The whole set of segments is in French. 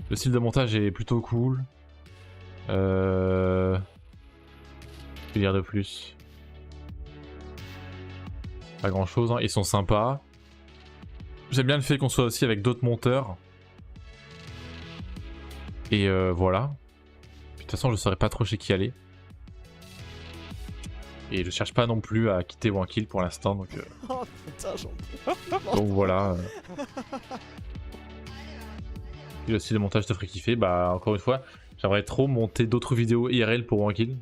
Le style de montage est plutôt cool. Que dire de plus? Pas grand chose, hein. Ils sont sympas. J'aime bien le fait qu'on soit aussi avec d'autres monteurs. Et voilà. De toute façon, je saurais pas trop chez qui aller. Et je cherche pas non plus à quitter Wankill pour l'instant, donc... Oh putain, j'en peux. donc voilà. Et le style de montage te ferait kiffer. Bah, encore une fois, j'aimerais trop monter d'autres vidéos IRL pour Wankill.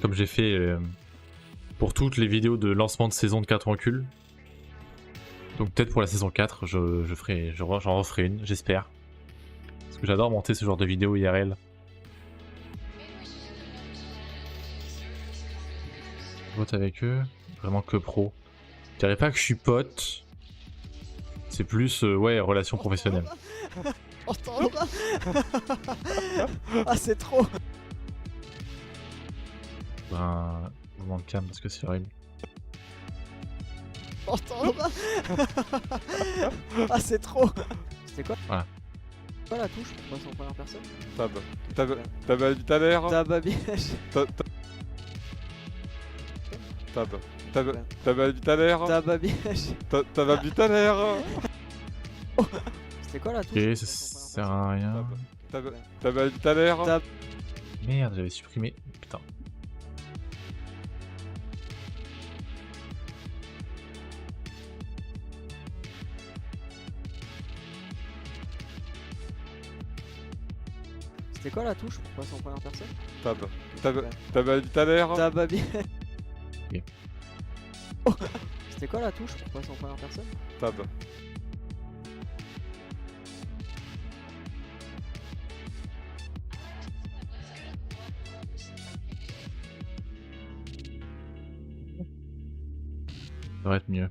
Comme j'ai fait pour toutes les vidéos de lancement de saison de 4 Wankill. Donc peut-être pour la saison 4, j'en referai une, j'espère. Parce que j'adore monter ce genre de vidéos IRL. Vote avec eux, vraiment que pro. Je dirais pas que je suis pote. C'est plus, ouais, relation professionnelle. Entendre. Ah, c'est trop. Ben, mouvement de cam parce que c'est horrible. Entendre. Ah, c'est trop. C'était quoi? Voilà. Quoi la touche pour passer en première personne? Tab à tout à l'heure. Tab à biège. Tab à tout à l'heure. Tab à biège. Tab à tout à l'heure. C'était quoi la touche? Ok, ça sert à rien. Tab à tout à l'heure. Merde, j'avais supprimé. Putain. C'était quoi la touche pour passer en première personne? Tab à tout à l'heure. Tab à biège. Ok. C'était quoi la touche pour passer en première personne? Tab. Ça devrait être mieux.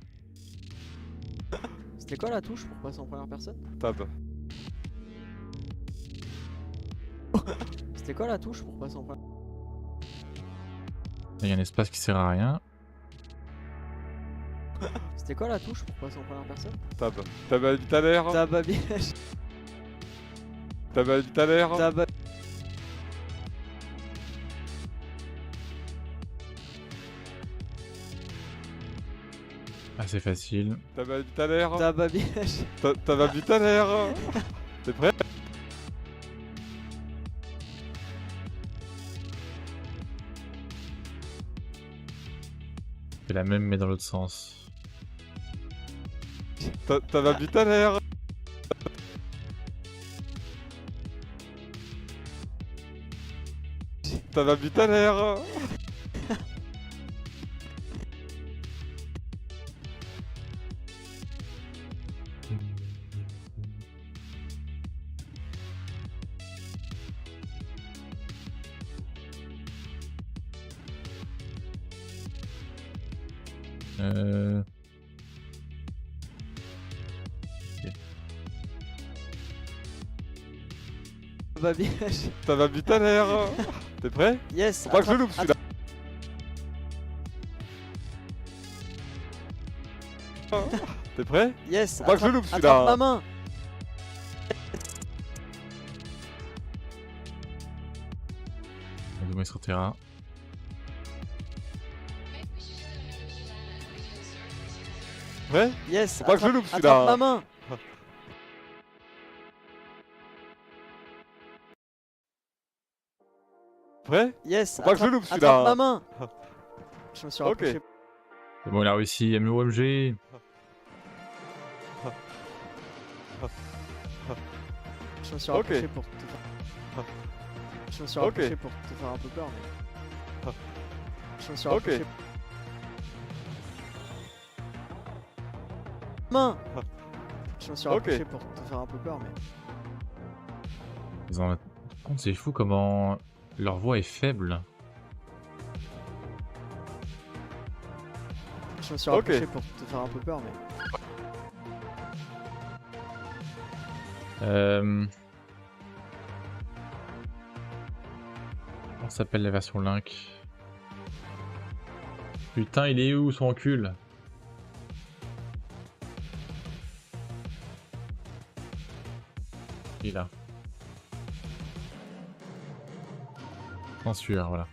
C'était quoi la touche pour passer en première personne? Tab. C'était quoi la touche pour passer en première? Il y a un espace qui sert à rien. C'était quoi la touche pour passer en première personne? Tab à tout à l'heure. Tab à biège. Tab à tout à l'heure. Tab à... Ah, c'est facile. Tab à tout à l'heure. Tab à biège. Tab à tout à l'heure. T'es prêt? C'est la même mais dans l'autre sens. Tab à tout à l'heure. Tab à tout à l'heure. Ok. Tab à biège. Tab à tout à l'heure. T'es prêt? Yes. Faut pas que je le loupe celui-là. T'es prêt? Yes. Faut pas que je le loupe Attrape celui-là. ma main. On va sur le terrain. Prêt? Yes. Faut pas que je le loupe Attrape celui-là. ma main. Prêt? Yes. Faut pas que je le loupe Attrape celui-là. ma main. Je me suis Ok. rapproché. C'est bon, il a réussi. MOMG. Je me suis Ok. rapproché pour te faire... Je me suis Ok. rapproché pour te faire un peu peur, mais... Je me suis Ok. rapproché... Main. Je me suis Ok. rapproché pour te faire un peu peur, mais... Ils en... Par contre, c'est fou comment leur voix est faible. Je me suis Ok. rapproché pour te faire un peu peur, mais... Comment s'appelle la version Link? Putain, il est où son encul? Il est là. Censure, voilà.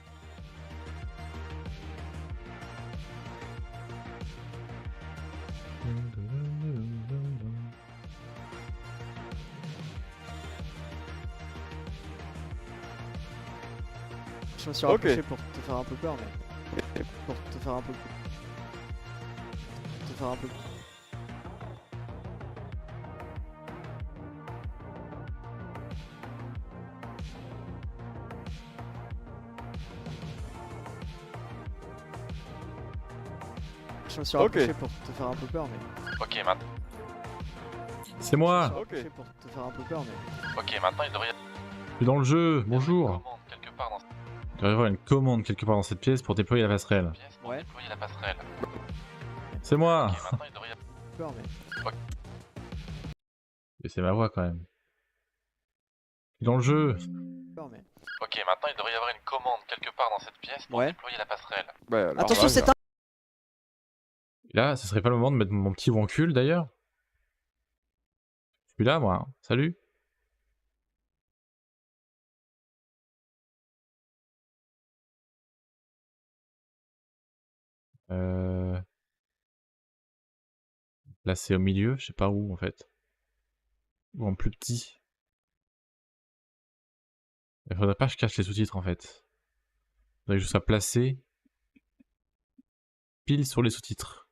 Je me suis Ok. rapproché pour te faire un peu peur, mais. Pour te faire un peu. Te faire un peu. Je me suis Ok. rapproché pour te faire un peu peur, mais. Ok, maintenant. C'est moi! Je me suis rapproché pour te faire un peu peur, mais. Ok, maintenant il devrait y Je suis dans le jeu, avoir bonjour! une commande quelque part dans cette Il devrait y avoir une commande quelque part dans cette pièce pour déployer la passerelle. pièce pour Ouais. déployer la passerelle. C'est moi! Ok, maintenant il devrait y avoir Peur, mais. Et c'est ma voix quand même. Je suis dans le jeu! Peur, mais. Ok, maintenant il devrait y avoir une commande quelque part dans cette pièce pour Ouais. déployer la passerelle. Bah, alors, Attention, là, c'est un. Et là, ce serait pas le moment de mettre mon petit voncule d'ailleurs? Je suis là moi, salut! Là c'est au milieu, je sais pas où en fait. Ou en plus petit. Il faudrait pas que je cache les sous-titres en fait. Il faudrait que je sois placé pile sur les sous-titres.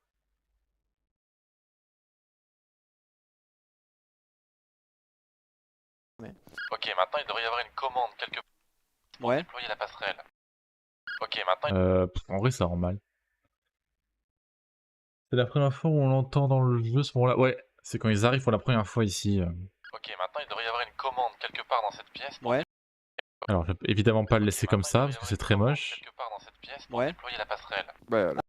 Ok, maintenant il devrait y avoir une commande quelque part pour Ouais. déployer la passerelle. Ok, maintenant En vrai ça rend mal. C'est la première fois où on l'entend dans le jeu ce moment-là. Ouais, c'est quand ils arrivent pour la première fois ici. Ok, maintenant il devrait y avoir une commande quelque part dans cette pièce pour Ouais. Alors je peux évidemment pas le laisser comme ça parce que c'est très moche. quelque part dans cette pièce pour Ouais. déployer la passerelle. bah, alors,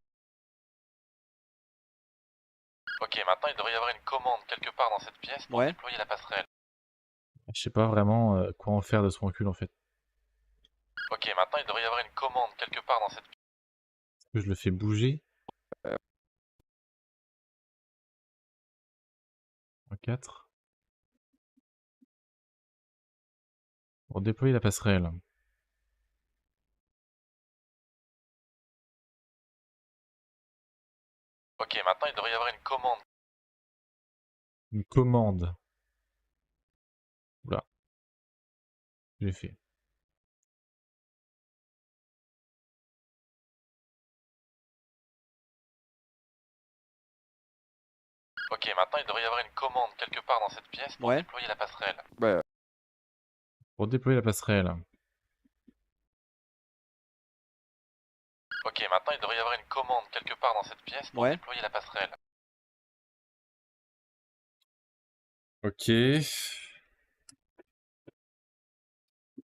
Ok, maintenant il devrait y avoir une commande quelque part dans cette pièce pour Ouais. déployer la passerelle. Je sais pas vraiment quoi en faire de ce voncule en fait. Ok, maintenant il devrait y avoir une commande quelque part dans cette pièce. Est-ce que je le fais bouger? En 4. Pour déployer la passerelle. Ok, maintenant il devrait y avoir une commande. Une commande. Oula. J'ai fait. Ok, maintenant il devrait y avoir une commande quelque part dans cette pièce pour Ouais. déployer la passerelle. bah, Pour déployer la passerelle. Ok, maintenant il devrait y avoir une commande quelque part dans cette pièce pour Ouais. déployer la passerelle. Ok.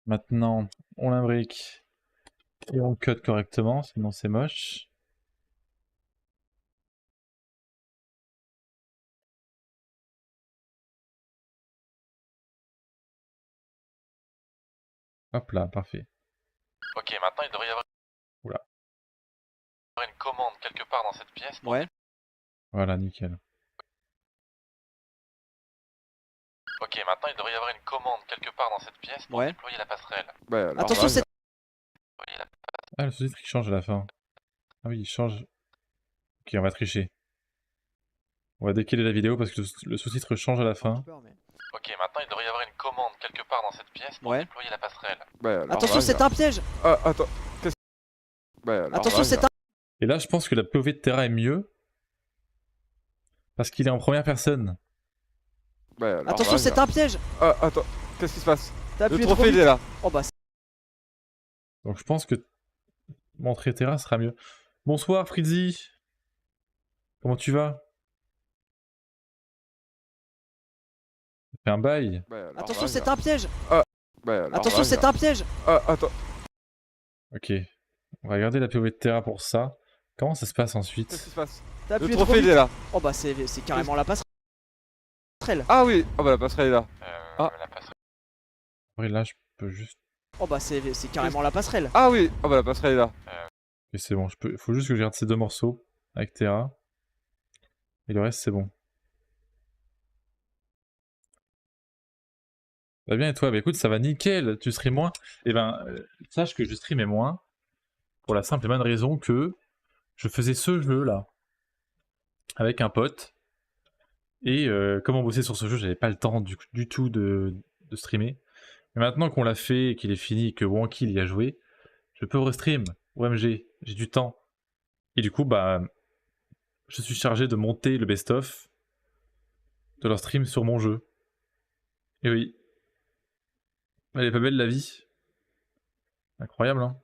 Maintenant, on l'imbrique et on cut correctement, sinon c'est moche. Hop là, parfait. Ok, maintenant il devrait y avoir Oula. une commande quelque part dans cette pièce. Ouais. Voilà, nickel. Ok, maintenant il devrait y avoir une commande quelque part dans cette pièce pour Ouais. déployer la passerelle. bah, alors, Attention, là, c'est. Déployer la- Ah, le sous-titre il change à la fin. Ah oui, il change. Ok, on va tricher. On va décaler la vidéo parce que le sous-titre change à la fin. Peur, mais. Ok, maintenant il devrait y avoir une commande quelque part dans cette pièce pour Ouais. déployer la passerelle. bah, alors, Attention, là, c'est un piège. Ah, attends, qu'est-ce bah, alors, Attention, là, c'est un. Et là, je pense que la POV de Terra est mieux. Parce qu'il est en première personne. bah, alors, Attention, là, c'est un piège. Ah, attends, qu'est-ce qui se passe? T'as Le appuyé trop trophée, il vite. est là. Oh bah. Donc je pense que montrer Terra sera mieux. Bonsoir Fritzy. Comment tu vas? Ça fait un bail. Bah, alors, Attention, là, c'est un piège. bah, alors, Attention, là, c'est un piège. Ah, attends, Ok. On va regarder la POV de Terra pour ça. Comment ça se passe qu'est-ce qui ensuite? se passe? T'as Le appuyé trop trophée, il vite. est là. Oh bah, c'est carrément la passerelle. Ah oui, ah bah, la passerelle est là. Ah. La passerelle. Après là, je peux juste... Oh bah, c'est carrément la passerelle. Ah oui, ah bah, la passerelle est là. Ok, c'est bon. Faut juste que je garde ces deux morceaux avec Terra. Et le reste, c'est bon. Va bien et toi? Bah écoute, ça va nickel, tu stream moins. Et ben, sache que je streamais moins pour la simple et bonne raison que je faisais ce jeu là avec un pote. Et comme on bossait sur ce jeu, j'avais pas le temps du tout de streamer. Mais maintenant qu'on l'a fait, qu'il est fini, que Wankill y a joué, je peux restream. OMG, j'ai du temps. Et du coup, bah, je suis chargé de monter le best-of de leur stream sur mon jeu. Et oui. Elle est pas belle la vie. Incroyable, hein.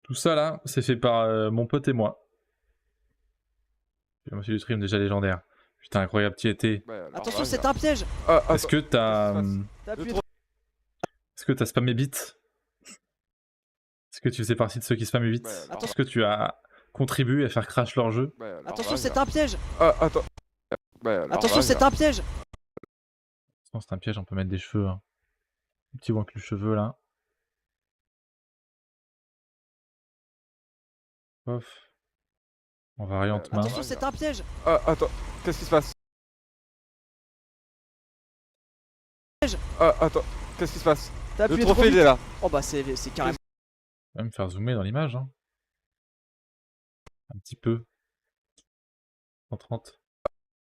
Tout ça là, c'est fait par mon pote et moi. J'ai aussi du stream déjà légendaire. Putain, incroyable, tu étais. Ouais, alors Attention, là, c'est un piège. Ah, Est-ce que t'as. T'as appuyé trop- Est-ce que t'as spammé bit? Est-ce que tu faisais partie de ceux qui spamment bit? Ouais, alors Est-ce que tu as contribué à faire crash leur jeu? ouais, alors Attention, là, c'est un piège. Ah, attends. Ouais, alors Attention, là, c'est un piège. Non, c'est un piège, on peut mettre des cheveux. Hein. Un petit wank le cheveu là. Off. En variante main. Attention, c'est un piège. Ah, attends. Qu'est-ce qui se passe? Ah, attends. Qu'est-ce qui se passe? T'as Le appuyé trop trophée, il vite. est là. Oh bah c'est carrément. On va me faire zoomer dans l'image. Hein. Un petit peu. 130.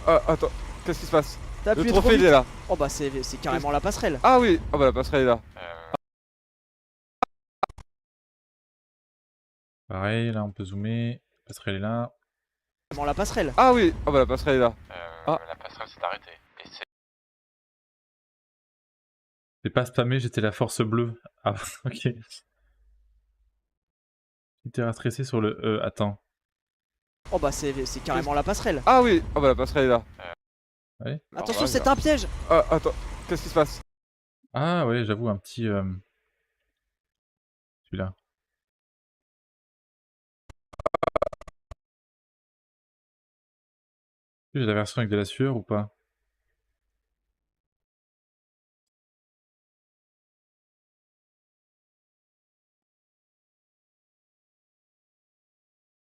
Ah, attends. Qu'est-ce qui se passe? T'as Le appuyé trop trophée, il vite. est là. Oh bah c'est carrément la passerelle. Ah oui. Ah bah la passerelle est là. Pareil, là on peut zoomer. Passerelle est là. Carrément la passerelle. Ah oui. Ah bah la passerelle est là. Ah. La passerelle s'est arrêtée. Et c'est... J'ai pas spammé, j'étais la force bleue. Ah, ok. J'étais stressé sur le E. Attends. Oh bah c'est carrément la passerelle. Ah oui. Ah bah la passerelle est là. Ouais. Alors Attention, là, c'est un piège. Ah, attends. Qu'est-ce qui se passe? Ah ouais, j'avoue, un petit... Celui-là. J'ai la version avec de la sueur ou pas?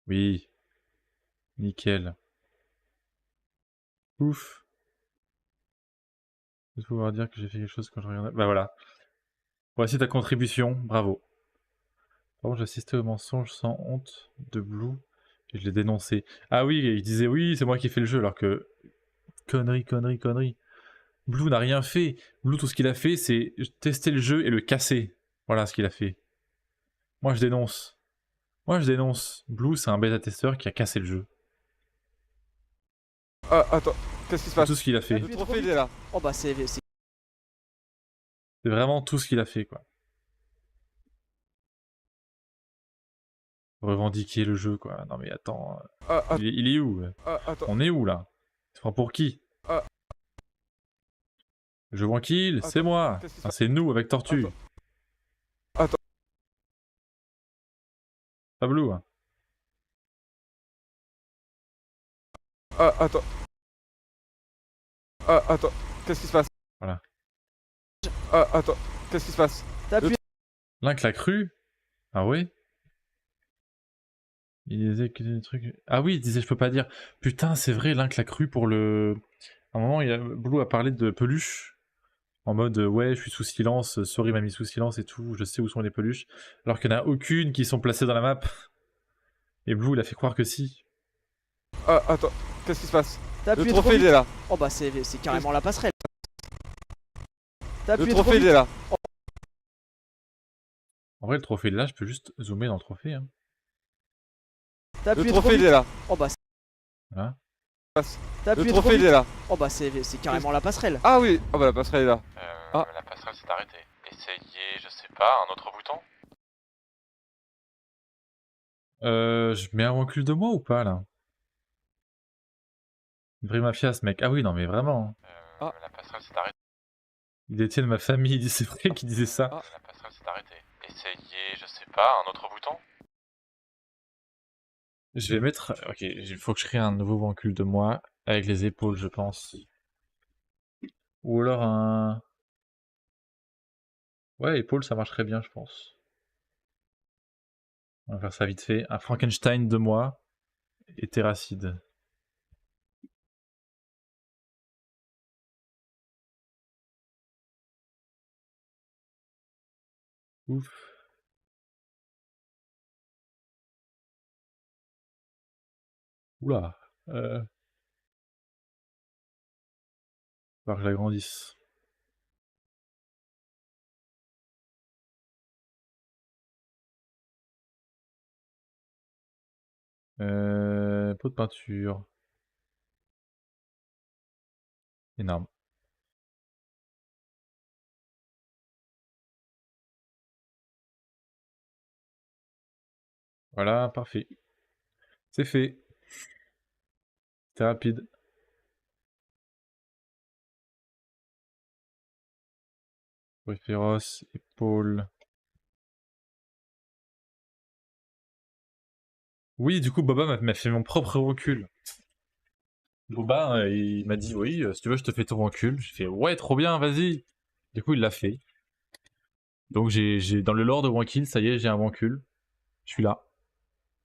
Oui. Nickel. Ouf. Je vais pouvoir dire que j'ai fait quelque chose quand je regardais. Bah voilà. Voici ta contribution, bravo. Par contre, j'assistais au mensonge sans honte de Blue et je l'ai dénoncé. Ah oui, il disait oui, c'est moi qui ai fait le jeu, alors que... Connerie, connerie, connerie. Blue n'a rien fait. Blue, tout ce qu'il a fait, c'est tester le jeu et le casser. Voilà ce qu'il a fait. Moi, je dénonce. Moi, je dénonce. Blue, c'est un bêta-testeur qui a cassé le jeu. Ah, attends. Qu'est-ce qui se C'est passe? tout ce qu'il a fait. Le trophée, il est là. Oh bah c'est C'est vraiment tout ce qu'il a fait, quoi. Revendiquer le jeu, quoi. Non mais attends, Ah, attends. il est où? Ah, attends. On est où, là? Tu prends pour qui? Ah. Je Wankill, c'est Attends, moi. qu'est-ce qui se Enfin, passe? c'est nous, avec Tortue. Attends. Pas Blue, hein. Ah, attends. Ah, attends. Qu'est-ce qui se passe? Voilà. Ah, attends. Qu'est-ce qui se passe? T'as appuyé. Link l'a cru? Ah ouais? Il disait que des trucs... Ah oui, il disait je peux pas dire. Putain, c'est vrai, Link l'a cru pour le... À un moment, Blue a parlé de peluches. En mode, ouais, je suis sous silence, Sorry m'a mis sous silence et tout, je sais où sont les peluches. Alors qu'il n'y en a aucune qui sont placées dans la map. Et Blue, il a fait croire que si. Ah, attends. Qu'est-ce qui se passe? T'as Le appuyé trop trophée, il vite. est là. Oh bah c'est carrément la passerelle. T'as Le appuyé trop trophée, il vite. est là. En vrai, le trophée là, je peux juste zoomer dans le trophée. Hein. T'as Le appuyé trop trophée, il vite. est là. Oh bah Voilà. t'as Le appuyé trop trophée, il vite. est là. Oh bah c'est carrément la passerelle. Ah oui. Ah bah la passerelle est là. Ah. La passerelle s'est arrêtée. Essayez, je sais pas, un autre bouton? Je mets un recul de moi ou pas, là? Une vraie mafia, ce mec. Ah oui, non, mais vraiment. Ah. La passerelle s'est arrêtée. Il détient ma famille, il dit c'est vrai qu'il disait ça. Ah. La passerelle s'est arrêtée. Essayez, je sais pas, un autre bouton? Je vais mettre... Ok, il faut que je crée un nouveau recul de moi, avec les épaules, je pense. Ou alors un... Ouais, épaules, ça marcherait bien, je pense. On va faire ça vite fait. Un Frankenstein de moi et Terracide. Ouf. Oula. Faut que j'agrandisse. Pot de peinture. Énorme. Voilà, parfait. C'est fait. C'était rapide. Bruit féroce, épaule. Oui, du coup, Boba m'a fait mon propre recul. Boba, il m'a dit oui, si tu veux, je te fais ton recul. J'ai fait ouais, trop bien, vas-y. Du coup, il l'a fait. Donc, j'ai dans le lore de Wankill, ça y est, j'ai un recul. Je suis là.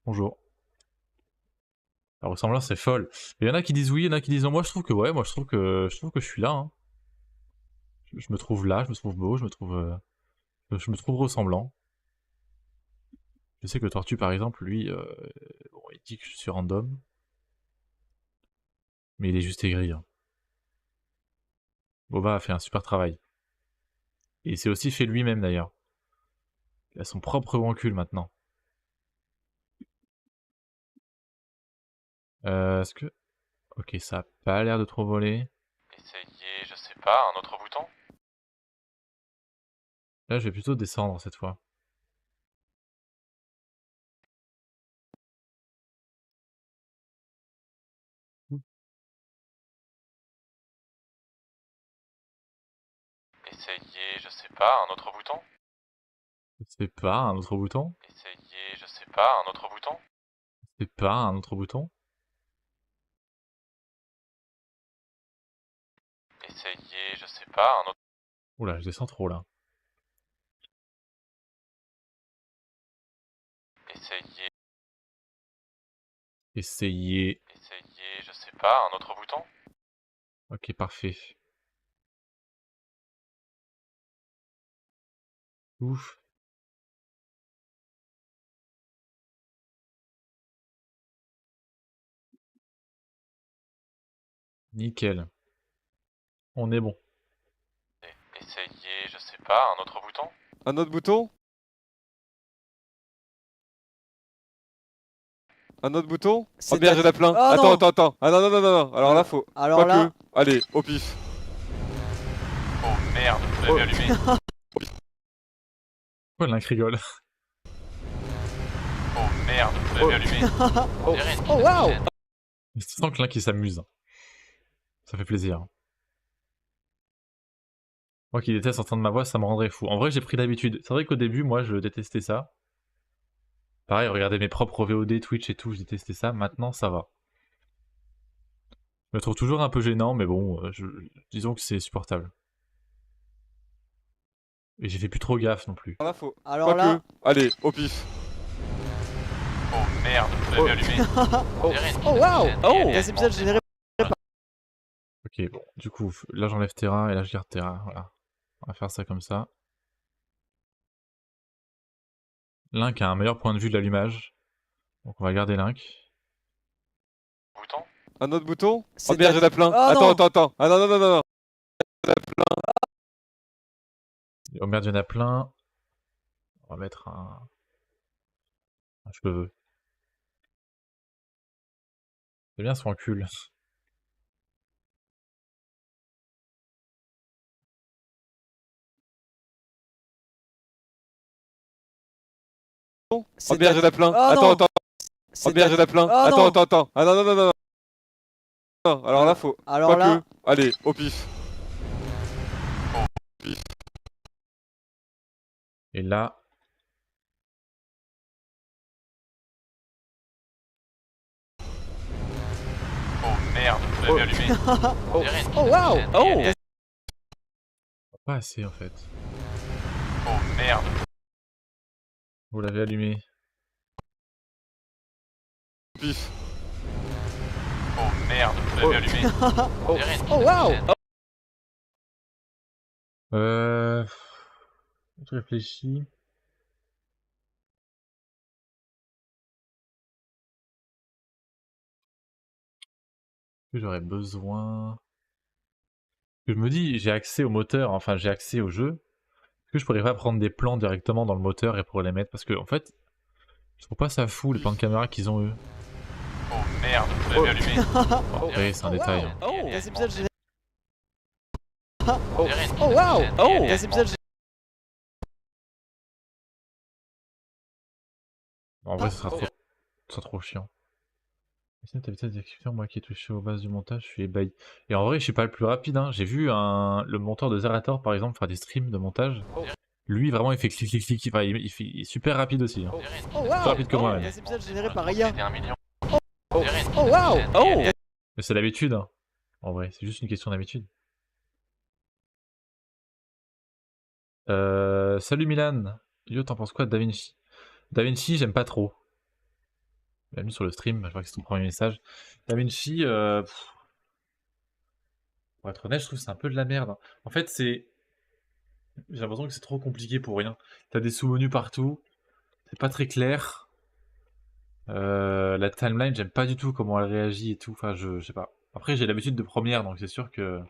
Bonjour. La ressemblance est folle. Il y en a qui disent oui, il y en a qui disent non. Moi, je trouve que ouais, moi, je trouve que je suis là. Hein. Je me trouve là, je me trouve beau, je me trouve ressemblant. Je sais que Tortue, par exemple, lui, bon, il dit que je suis random. Mais il est juste aigri. Hein. Boba a fait un super travail. Et il s'est aussi fait lui-même d'ailleurs. Il a son propre recul maintenant. Est-ce que... Ok, ça a pas l'air de trop voler. Essayez, je sais pas, un autre bouton? Là, je vais plutôt descendre cette fois. Essayez, je sais pas, un autre bouton? C'est pas un autre bouton. Essayez, je sais pas, un autre bouton? C'est pas un autre bouton. Essayez, je sais pas, un autre... Oula, je descends trop là. Essayez, Essayez. essayez, je sais pas, un autre bouton? Ok, parfait. Ouf. Nickel. On est bon. Essayez, je sais pas, un autre bouton? Un autre bouton? Un autre bouton? Oh merde, j'en ai plein. Ah, attends, non. attends, attends. Ah non, non, non, non, non. Alors là, faut. Alors là... que. Allez, au pif. Oh merde, vous l'avez allumé. Pourquoi Link rigole? Oh merde, vous l'avez allumé. On dirait une Oh waouh! Tu sens que Link il s'amuse. Ça fait plaisir. Moi qui déteste entendre ma voix, ça me rendrait fou. En vrai, j'ai pris l'habitude. C'est vrai qu'au début, moi, je détestais ça. Pareil, regarder mes propres VOD, Twitch et tout, je détestais ça. Maintenant, ça va. Je me trouve toujours un peu gênant, mais bon, disons que c'est supportable. Et j'ai fait plus trop gaffe non plus. Alors là, faut. Alors là... que. Allez, au pif. Oh merde, vous l'avez allumé. On dirait une Oh waouh! petite Oh! scène Des épisodes générés... Ok, bon, du coup, là j'enlève Terra et là je garde Terra, voilà. On va faire ça comme ça. Link a un meilleur point de vue de l'allumage. Donc on va garder Link. Bouton? Un autre bouton? Oh C'est merde, j'en ai plein. Ah, attends, non. attends, attends. Ah non, non, non, non, non. Oh merde, il y en a plein. On va mettre un cheveu. C'est bien son cul. Oh merde, j'en ai plein. Ah, attends, non. attends. Oh merde, j'en ai plein. Ah, attends, non. attends, attends. Ah non, non, non, non, non. Non, alors là, faut. Alors là... que. Allez, au pif. Et là... Oh merde, vous l'avez allumé. On dirait une Oh waouh! petite Oh! scène Pas assez en fait. Oh merde, Vous l'avez allumé. Pif. oh merde, vous l'avez allumé. On dirait une Oh petite waouh! scène Je réfléchis. que j'aurais besoin. Je me dis, j'ai accès au moteur, enfin j'ai accès au jeu. Est-ce que je pourrais pas prendre des plans directement dans le moteur et pour les mettre? Parce que en fait, je trouve pas ça fou les plans de caméra qu'ils ont eux. Oh merde, vous l'avez allumé. Bon, après, c'est un détail. Hein. Oh, c'est bizarre, j'ai. Oh waouh! Oh, c'est bizarre, j'ai. En vrai, ce sera trop chiant. Sinon, ta vitesse d'exécution, moi qui ai touché aux bases du montage, je suis ébahi. Et en vrai, je suis pas le plus rapide. Hein. J'ai vu le monteur de Zerator, par exemple, faire des streams de montage. Lui, vraiment, il fait clic, clic, clic. Enfin, il est super rapide aussi. Hein. Oh, Plus waouh! rapide que moi, même. C'est bizarre, généré par IA. C'était 1 million. Oh, waouh! Oh! Mais c'est l'habitude. Hein. En vrai, c'est juste une question d'habitude. Salut Milan. Yo, t'en penses quoi de DaVinci? DaVinci, j'aime pas trop. Bienvenue sur le stream, je vois que c'est ton premier message. DaVinci, pour être honnête, je trouve que c'est un peu de la merde. Hein. En fait, j'ai l'impression que c'est trop compliqué pour rien. T'as des sous-menus partout, c'est pas très clair. La timeline, j'aime pas du tout comment elle réagit et tout. Enfin, je sais pas. Après, j'ai l'habitude de Première, donc c'est sûr que.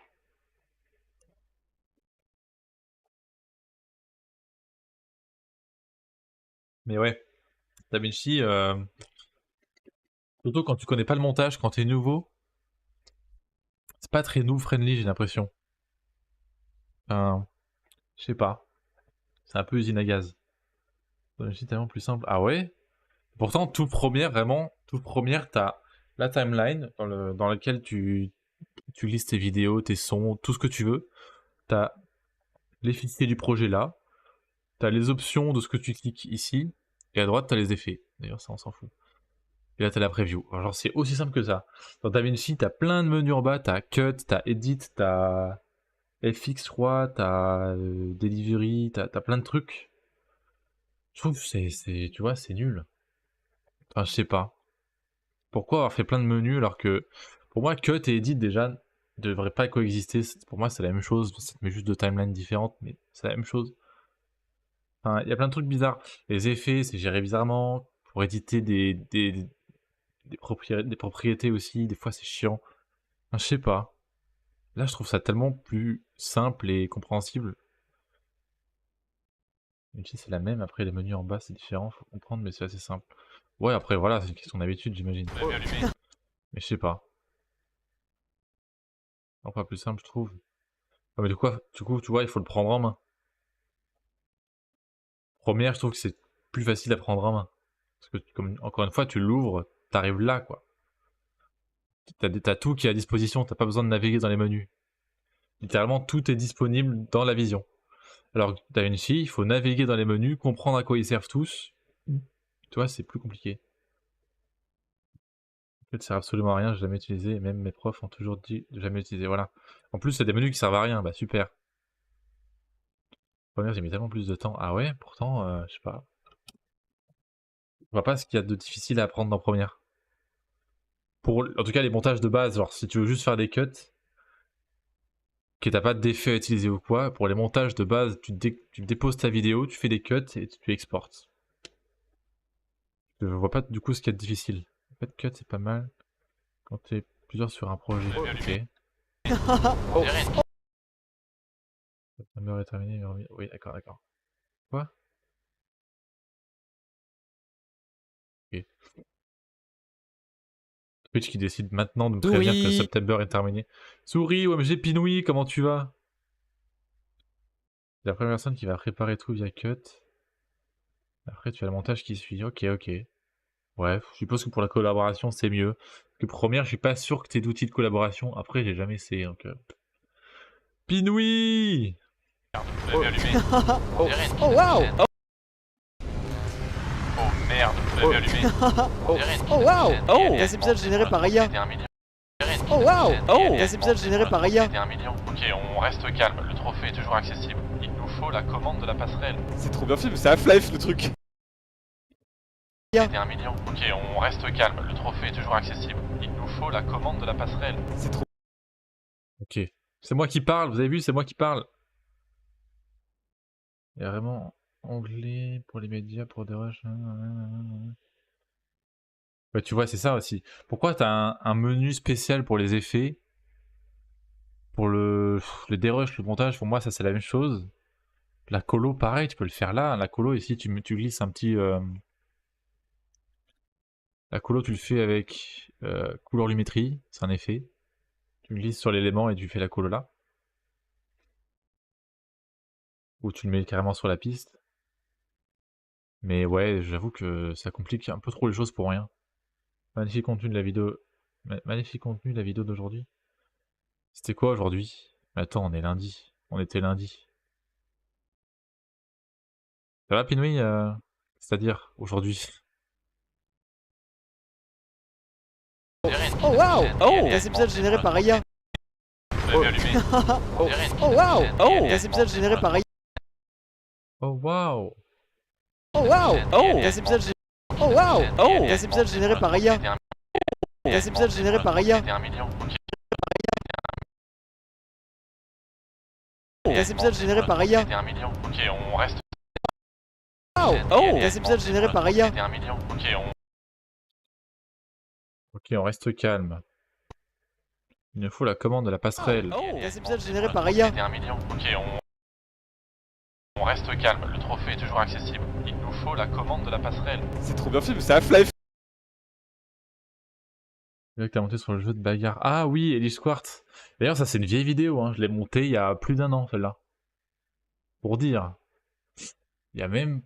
Mais ouais, DaVinci, surtout quand tu connais pas le montage, quand t'es nouveau, c'est pas très noob friendly, j'ai l'impression. Enfin, je sais pas. C'est un peu usine à gaz. DaVinci tellement plus simple. Ah ouais? Pourtant, tout première, vraiment, tout première, t'as la timeline dans laquelle tu listes tes vidéos, tes sons, tout ce que tu veux. T'as les fichiers du projet là. T'as les options de ce que tu cliques ici. Et à droite, t'as les effets. D'ailleurs, ça, on s'en fout. Et là, t'as la preview. Alors, genre, c'est aussi simple que ça. Dans DaVinci, t'as plein de menus en bas. T'as Cut, t'as Edit, t'as FX, je crois, t'as Delivery, t'as plein de trucs. Je trouve que tu vois, c'est nul. Enfin, je sais pas. Pourquoi avoir fait plein de menus alors que, pour moi, Cut et Edit, déjà, ne devraient pas coexister. Pour moi, c'est la même chose. Ça te met juste deux timelines différentes, mais c'est la même chose. Enfin, il y a plein de trucs bizarres. Les effets, c'est géré bizarrement. Pour éditer des propriétés aussi, des fois c'est chiant. Enfin, je sais pas. Là, je trouve ça tellement plus simple et compréhensible. Même si c'est la même, après les menus en bas c'est différent, faut comprendre, mais c'est assez simple. Ouais, après voilà, c'est une question d'habitude, j'imagine. Vous l'avez allumé. Mais je sais pas. Pas plus simple, je trouve. Ah, mais de quoi? Du coup, tu vois, il faut le prendre en main. Première, je trouve que c'est plus facile à prendre en main. Parce que, comme, encore une fois, tu l'ouvres, t'arrives là, quoi. T'as tout qui est à disposition, t'as pas besoin de naviguer dans les menus. Littéralement, tout est disponible dans la vision. Alors, DaVinci, il faut naviguer dans les menus, comprendre à quoi ils servent tous. Tu vois, c'est plus compliqué. En fait, ça sert absolument à rien, j'ai jamais utilisé, et même mes profs ont toujours dit de jamais utiliser. Voilà. En plus, c'est des menus qui servent à rien, bah super. Première, j'ai mis tellement plus de temps. Ah ouais, pourtant, je sais pas. Je vois pas ce qu'il y a de difficile à apprendre dans Première. En tout cas, les montages de base, genre si tu veux juste faire des cuts, que t'as pas d'effet à utiliser ou quoi, pour les montages de base, tu déposes ta vidéo, tu fais des cuts et tu exportes. Je vois pas du coup ce qu'il y a de difficile. En fait, cut c'est pas mal quand t'es plusieurs sur un projet. Ok. La timer est terminée. Oui, d'accord, d'accord. Quoi? Ok. Twitch qui décide maintenant de me prévenir que September est terminé. Souris, OMG Pinoui, comment tu vas? C'est la première personne qui va préparer tout via cut. Après, tu as le montage qui suit. Ok, ok. Ouais, je suppose que pour la collaboration, c'est mieux. Parce que première, je suis pas sûr que t'aies d'outils de collaboration. Après, j'ai jamais essayé, donc... Pinoui! Vous l'avez allumé. Oh, waouh! Oh merde, vous l'avez allumé. Oh, waouh! Oh, c'est bizarre, généré par IA. C'était 1 million. Oh, waouh! Oh, c'est bizarre, généré par IA. C'était 1 million. Ok, on reste calme, le trophée est toujours accessible. Il nous faut la commande de la passerelle. C'est trop bien film, c'est Half-Life le truc. C'était 1 million. Ok, on reste calme, le trophée est toujours accessible. Il nous faut la commande de la passerelle. C'est trop. Ok. C'est moi qui parle, vous avez vu, c'est moi qui parle. Il y a vraiment anglais pour les médias, pour des rushs. Ouais, tu vois, c'est ça aussi. Pourquoi t'as un menu spécial pour les effets? Pour le dérush, le montage, pour moi, ça c'est la même chose. La colo, pareil, tu peux le faire là. La colo, ici, tu glisses un petit. La colo, tu le fais avec colorimétrie, c'est un effet. Tu glisses sur l'élément et tu fais la colo là. Ou tu le mets carrément sur la piste. Mais ouais, j'avoue que ça complique un peu trop les choses pour rien. Magnifique contenu de la vidéo. Magnifique contenu de la vidéo d'aujourd'hui. C'était quoi aujourd'hui? Attends, on est lundi. On était lundi. Ça va, Pinoui c'est-à-dire aujourd'hui? Oh waouh! Oh! Réception généré par IA. Vous l'avez allumé. Oh waouh! Oh! Réception généré par IA. Oh waouh! Oh waouh! Oh! Réception généré. Oh waouh! Oh! Réception généré par IA. Réception généré par IA. C'était 1 million. Ok. Réception généré par IA. C'était 1 million. Ok, on reste. Waouh! Oh! Réception généré par IA. C'était 1 million. Ok, Ok, on reste calme. Il nous faut la commande de la passerelle. Oh! Réception généré par IA. C'était 1 million. Ok, on reste calme. Le trophée est toujours accessible. Il nous faut la commande de la passerelle. C'est trop bien fait, mais c'est Half-Life. Le mec, t'as monté sur le jeu de bagarre. Ah oui, Elish Quartz. D'ailleurs, ça c'est une vieille vidéo, hein. Je l'ai montée il y a plus d'1 an, celle-là. Pour dire. Il y a même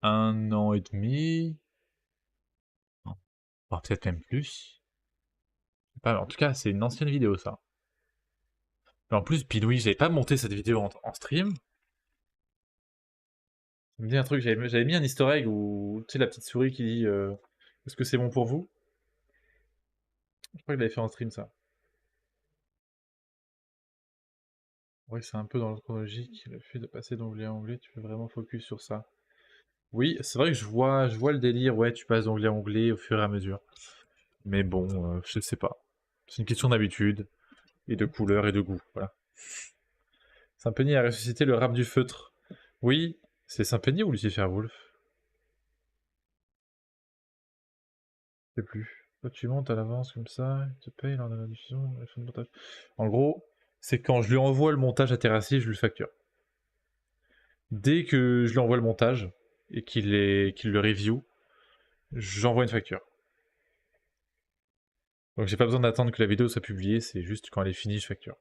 1 an et demi. Oh, peut-être même plus. En tout cas, c'est une ancienne vidéo, ça. Mais en plus, Pinoui, j'avais pas monté cette vidéo en stream. Ça me dit un truc, j'avais mis un easter egg où, tu sais, la petite souris qui dit est-ce que c'est bon pour vous? Je crois que je l'avais fait en stream, ça. Ouais, c'est un peu dans l'ordre chronologique, le fait de passer d'onglet à onglet, tu peux vraiment focus sur ça. Oui, c'est vrai que je vois le délire, ouais, tu passes d'onglet à onglet au fur et à mesure. Mais bon, je sais pas. C'est une question d'habitude, et de couleur et de goût, voilà. Saint-Peigny a ressuscité le rap du feutre. Oui, c'est Saint-Peigny ou Lucifer Wolf? Je sais plus. Toi, tu montes à l'avance comme ça, il te paye lors de la diffusion, la fin de montage. En gros, c'est quand je lui envoie le montage à Terrassi, je lui le facture. Dès que je lui envoie le montage et qu'il le review, j'envoie une facture. Donc j'ai pas besoin d'attendre que la vidéo soit publiée, c'est juste quand elle est finie, je facture.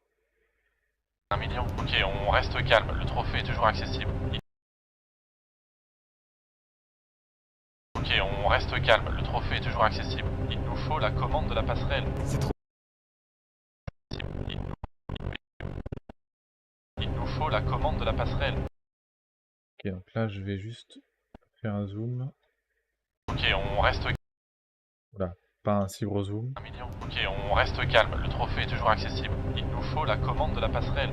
1 million. Ok, on reste calme. Le trophée est toujours accessible. Ok, on reste calme. Le trophée est toujours accessible. Il nous faut la commande de la passerelle. C'est trop. Il nous faut la commande de la passerelle. Ok, donc là je vais juste faire un zoom. Ok, on reste Voilà, pas un si gros zoom. 1 million. Ok, on reste calme. Le trophée est toujours accessible. Il nous faut la commande de la passerelle.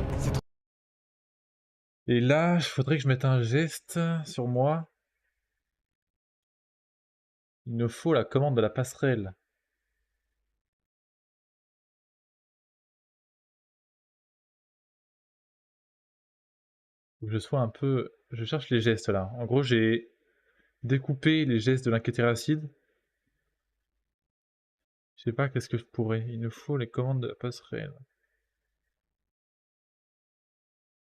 Et là, il faudrait que je mette un geste sur moi. Il nous faut la commande de la passerelle. Faut que je sois un peu... Je cherche les gestes là. En gros, j'ai découpé les gestes de l'inquiétéracide. Je sais pas qu'est-ce que je pourrais. Il nous faut les commandes de la passerelle.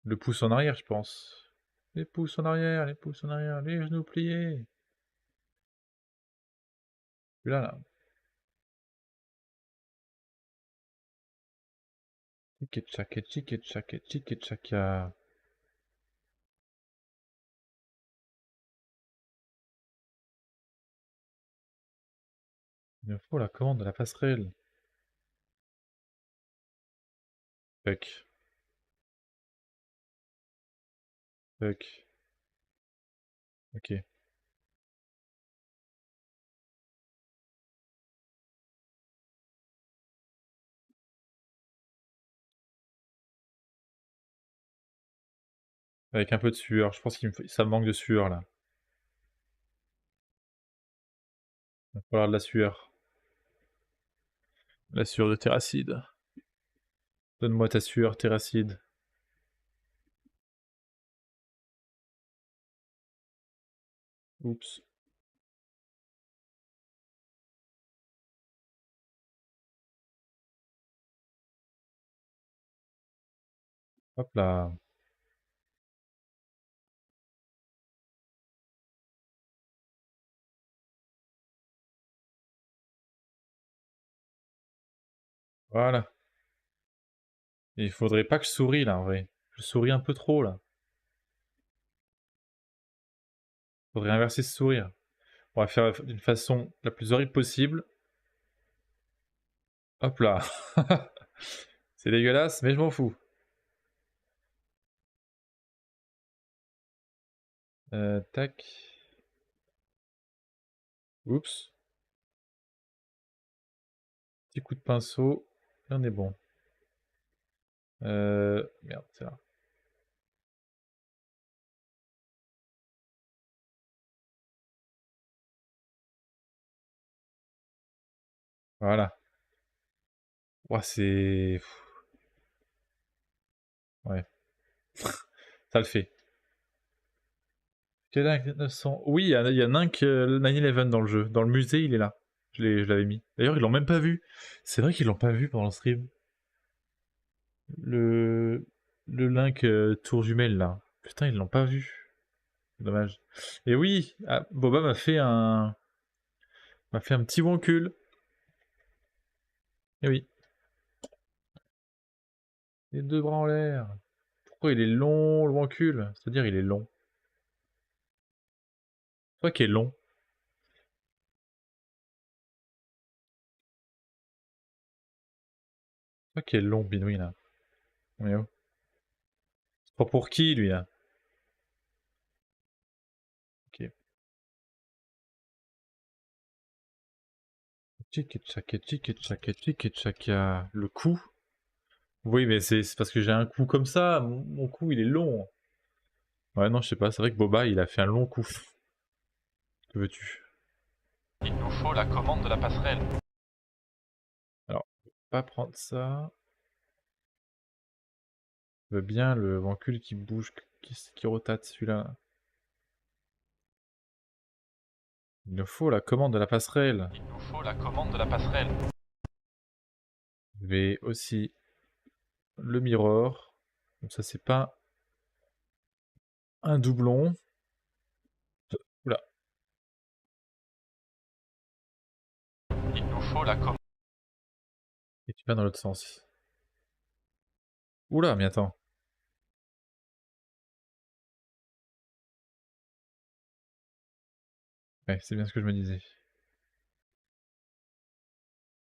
Le pouce en arrière, je pense. Les pouces en arrière, les pouces en arrière, les genoux pliés. Celui-là, là. Tchaka, tchika, tchaka, tchika, tchaka. Il nous faut la commande de la passerelle. Fuck. Fuck. Ok. Avec un peu de sueur. Je pense ça me manque de sueur là. Il va falloir de la sueur. La sueur de Terracide. Donne-moi ta sueur, Terracide. Oups. Hop là. Voilà. Et il faudrait pas que je souris là en vrai. Je souris un peu trop là. Faudrait inverser ce sourire. On va faire d'une façon la plus horrible possible. Hop là. C'est dégueulasse, mais je m'en fous. Tac. Oups. Petit coup de pinceau. Et on est bon. Merde, c'est là. Voilà. Ouah, c'est... Ouais. Ça le fait. Quel Inc 900? Oui, il y a Inc 911 dans le jeu. Dans le musée, il est là. Je l'avais mis. D'ailleurs, ils l'ont même pas vu. C'est vrai qu'ils l'ont pas vu pendant le stream. Le... Le Link tour jumelle, là. Putain, ils l'ont pas vu. Dommage. Et oui, Boba m'a fait un petit woncul. Et oui. Les deux bras en l'air. Pourquoi il est long, le woncul? C'est-à-dire, il est long. Toi qui est long. Toi qui est long, Binouille, là. On est où? C'est pas pour qui, lui, là? Ok. Tchaka. Le cou? Oui, mais c'est parce que j'ai un cou comme ça. Mon cou, il est long. Ouais, non, je sais pas. C'est vrai que Boba, il a fait un long cou. Que veux-tu? Il nous faut la commande de la passerelle. Alors, pas prendre ça. Je veux bien le vencule qui bouge, qui rotate celui-là. Il nous faut la commande de la passerelle. Il nous faut la commande de la passerelle. Je vais aussi le mirror. Comme ça, c'est pas un doublon. Oula. Il nous faut la commande. Et tu vas dans l'autre sens. Oula, mais attends. Ouais, c'est bien ce que je me disais.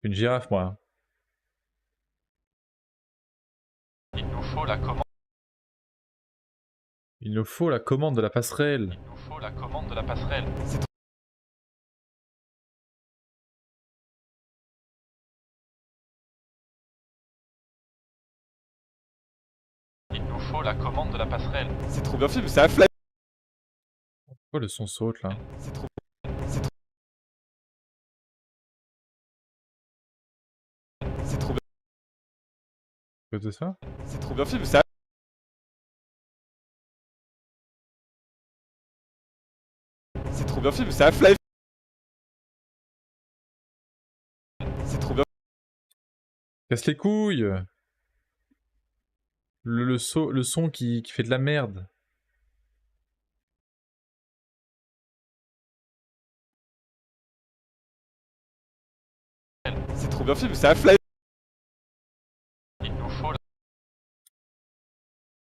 Une girafe, moi. Hein. Il nous faut la commande. Il nous faut la commande de la passerelle. Il nous faut la commande de la passerelle. Il nous faut la commande de la passerelle. C'est trop bien fait, mais c'est Half-Life. Pourquoi le son saute là? C'est trop. C'est trop bien. À cause de ça? C'est trop bien fait, mais c'est. C'est trop bien fait, mais c'est Half-Life. C'est trop bien. Casse les couilles! Le son qui fait de la merde. C'est trop bien fait, mais c'est Half-Life. Il nous faut la...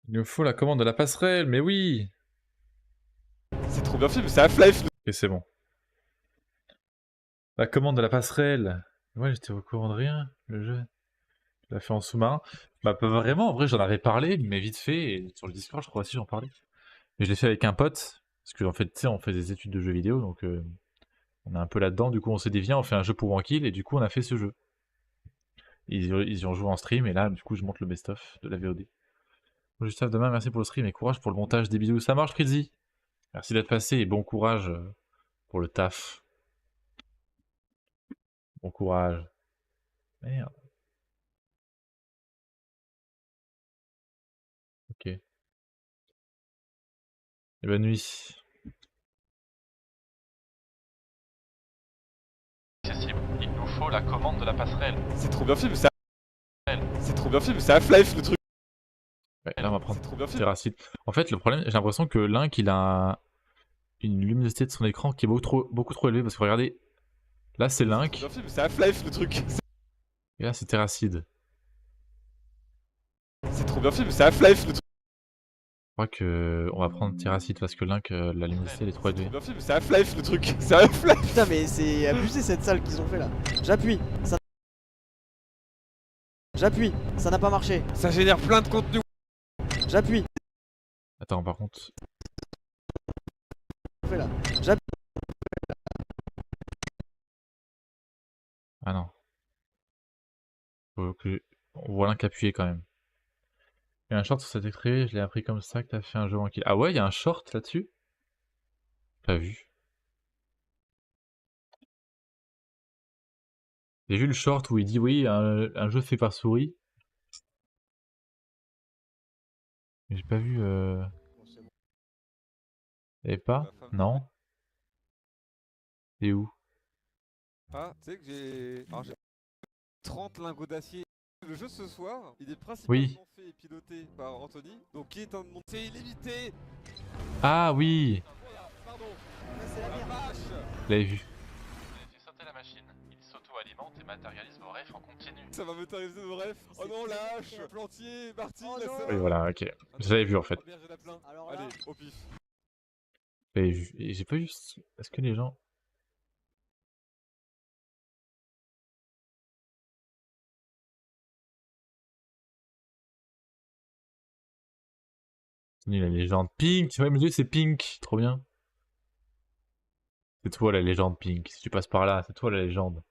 Il nous faut la commande de la passerelle, mais oui! C'est trop bien fait, mais c'est Half-Life. Et c'est bon. La commande de la passerelle. Ouais, j'étais au courant de rien, le jeu. Je l'ai fait en sous-marin. Bah, pas vraiment, en vrai, j'en avais parlé, mais vite fait, et sur le Discord, je crois aussi, j'en parlais. Mais je l'ai fait avec un pote, parce qu'en fait, tu sais, on fait des études de jeux vidéo, donc on est un peu là-dedans. Du coup, on s'est dit, viens, on fait un jeu pour Wankill, et du coup, on a fait ce jeu. Ils y ont joué en stream, et là, du coup, je monte le best-of de la VOD. Juste à demain, merci pour le stream, et courage pour le montage des bisous. Ça marche, Fritzy! Merci d'être passé, et bon courage pour le taf. Bon courage. Merde. Ok. Et bonne nuit. accessible. Il nous faut la commande de la passerelle. C'est trop bien fait, mais c'est. C'est trop bien fait, mais c'est Half-Life le truc. Ouais, là on va prendre C'est trop bien fait. Terracid. En fait le problème, j'ai l'impression que Link il a une luminosité de son écran qui est beaucoup trop élevée parce que regardez, là c'est C'est trop Link bien fait, mais c'est Half-Life le truc. et là c'est Terracid. C'est trop bien fait, mais c'est Half-Life le truc. Je crois que on va prendre Terracid parce que Link la luminosité elle est trop C'est trop élevée. bien fait, mais c'est Half-Life le truc. C'est Half-Life. Putain, mais c'est abusé cette salle qu'ils ont fait là. J'appuie, ça. J'appuie, ça n'a pas marché. Ça génère plein de contenu. J'appuie, Attends par contre, on fait là. J'appuie. ah non. Faut que... On voit Link appuyer quand même. Il y a un short sur cet extrait, je l'ai appris comme ça que t'as fait un jeu en kill. Ah ouais, il y a un short là-dessus? Pas vu. J'ai vu le short où il dit oui, un jeu fait par souris. Mais j'ai pas vu. Et pas? Non? Et où? Ah, tu sais que j'ai. Alors, j'ai 30 lingots d'acier. Le jeu ce soir, il est principalement Oui. fait et piloté par Anthony. Donc, qui est un monde. C'est illimité. Ah oui! Pardon. C'est la merde. Vache. Je l'avais vu. Vous avez fait sauter la machine. Il s'auto-alimente et matérialise vos refs en continu. Ça va matérialiser nos rêves. Oh non, lâche. Plantier, Martine, Oh la non. sœur. Oui, voilà, ok. Je l'avais vu en fait. Bien, j'en ai plein. Alors là, Allez, au pif. Je l'avais vu. Et j'ai pas vu. Est-ce que les gens. La légende Pink! Ouais, mais c'est Pink! Trop bien. C'est toi la légende Pink. Si tu passes par là, c'est toi la légende.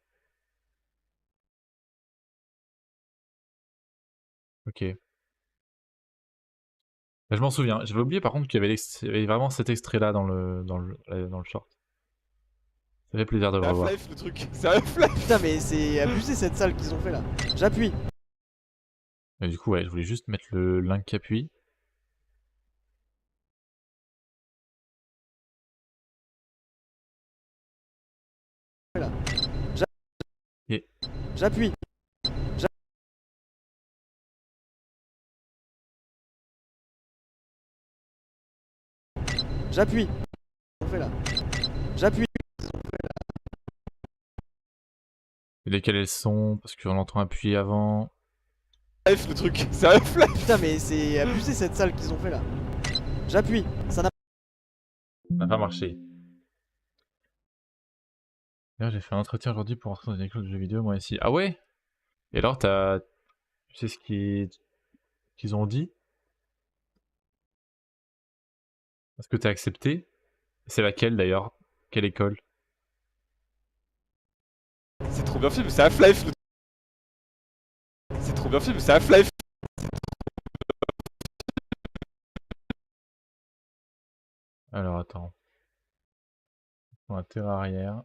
Ok. Bah, je m'en souviens. J'avais oublié par contre qu'il y avait, il y avait vraiment cet extrait là dans le short. Ça fait plaisir de le C'est revoir. Half-Life le truc. C'est Half-Life. putain, mais c'est abusé cette salle qu'ils ont fait là. J'appuie, Et du coup, ouais, je voulais juste mettre le link qui appuie. j'appuie. J'appuie. On fait là. J'appuie. Et lesquels elles sont, parce qu'on l'entend appuyer avant. Half-Life le truc. C'est Half-Life. Putain, mais c'est abusé cette salle qu'ils ont fait là. J'appuie, ça n'a Ça n'a pas marché. D'ailleurs, j'ai fait un entretien aujourd'hui pour entrer dans une école de jeux vidéo, moi ici. Ah ouais? Et alors, tu sais ce qu'ils ont dit? Est-ce que t'as accepté? C'est laquelle d'ailleurs? Quelle école? C'est trop bien fait, mais c'est Half-Life le truc. C'est trop bien fait, mais c'est Half-Life. Alors, attends. On va terre arrière.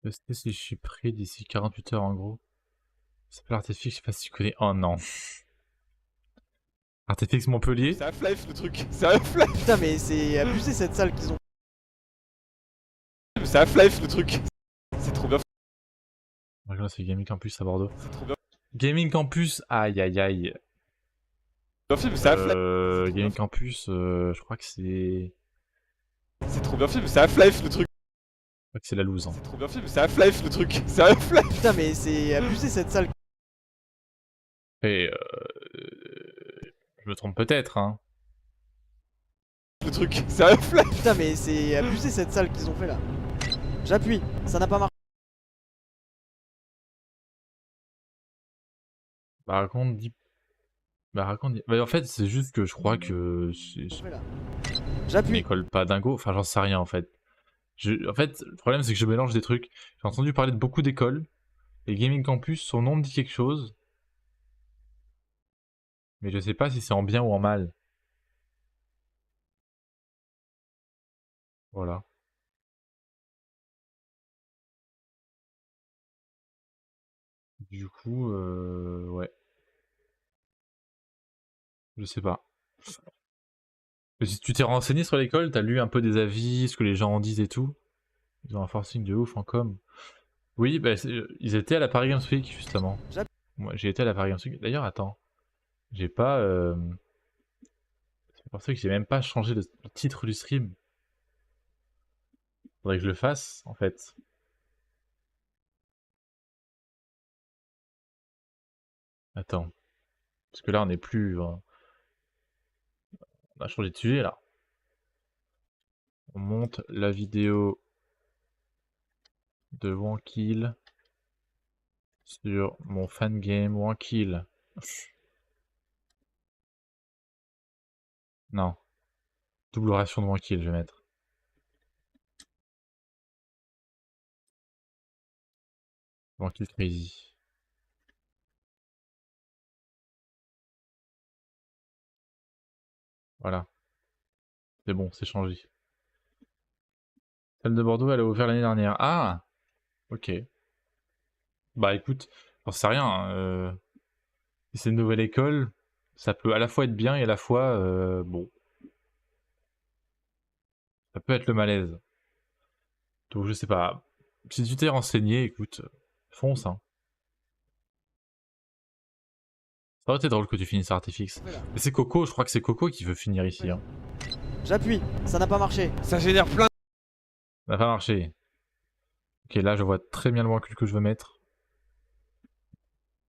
Tester si je suis prêt d'ici 48 heures en gros. Ça s'appelle Artefix, je sais pas si tu connais. Oh non. Artefix Montpellier? C'est Half-Life le truc. C'est Half-Life. Putain, mais c'est abusé cette salle qu'ils ont. C'est Half-Life le truc. C'est trop bien fait. Regarde, c'est Gaming Campus à Bordeaux. C'est trop bien Gaming Campus, aïe aïe aïe. fait, mais c'est Half-Life. Gaming Campus, je crois que c'est. C'est trop bien fait, mais c'est Half-Life le truc. Je crois que c'est la loose. Hein. C'est trop bien fait, mais c'est Half-Life le truc. C'est Half-Life. Putain, mais c'est abusé cette salle. Et je me trompe peut-être, hein. Le truc. C'est Half-Life. Putain, mais c'est abusé cette salle qu'ils ont fait là. J'appuie, ça n'a pas marché. Bah raconte, dis. Bah raconte, dis. Bah en fait, c'est juste que je crois que. On fait là. Une J'appuie, école pas dingo, enfin j'en sais rien en fait. En fait, le problème c'est que je mélange des trucs. J'ai entendu parler de beaucoup d'écoles. Et Gaming Campus, son nom me dit quelque chose. Mais je sais pas si c'est en bien ou en mal. Voilà. Du coup, ouais. Je sais pas. Mais si tu t'es renseigné sur l'école, t'as lu un peu des avis, ce que les gens en disent et tout. Ils ont un forcing de ouf en com. Oui, bah, ils étaient à la Paris Games Week, justement. Moi, j'ai été à la Paris Games Week. D'ailleurs, attends. J'ai pas... C'est pour ça que j'ai même pas changé le titre du stream. Faudrait que je le fasse, en fait. Attends. Parce que là, on n'est plus... On a changé de sujet, là. On monte la vidéo de Wankill sur mon fangame Wankill. Non. Double ration de Wankill, je vais mettre. Wankill Crazy. Voilà. C'est bon, c'est changé. Celle de Bordeaux, elle a ouvert l'année dernière. Ah! Ok. Bah écoute, j'en sais rien. Si c'est une nouvelle école, ça peut à la fois être bien et à la fois, bon, ça peut être le malaise. Donc je sais pas. Si tu t'es renseigné, écoute, fonce, hein. Ça aurait été drôle que tu finisses Artifix. Mais c'est Coco, je crois que c'est Coco qui veut finir ici, hein. J'appuie, ça n'a pas marché. Ça génère plein. Ça n'a pas marché. Ok, là je vois très bien le Wankill que je veux mettre.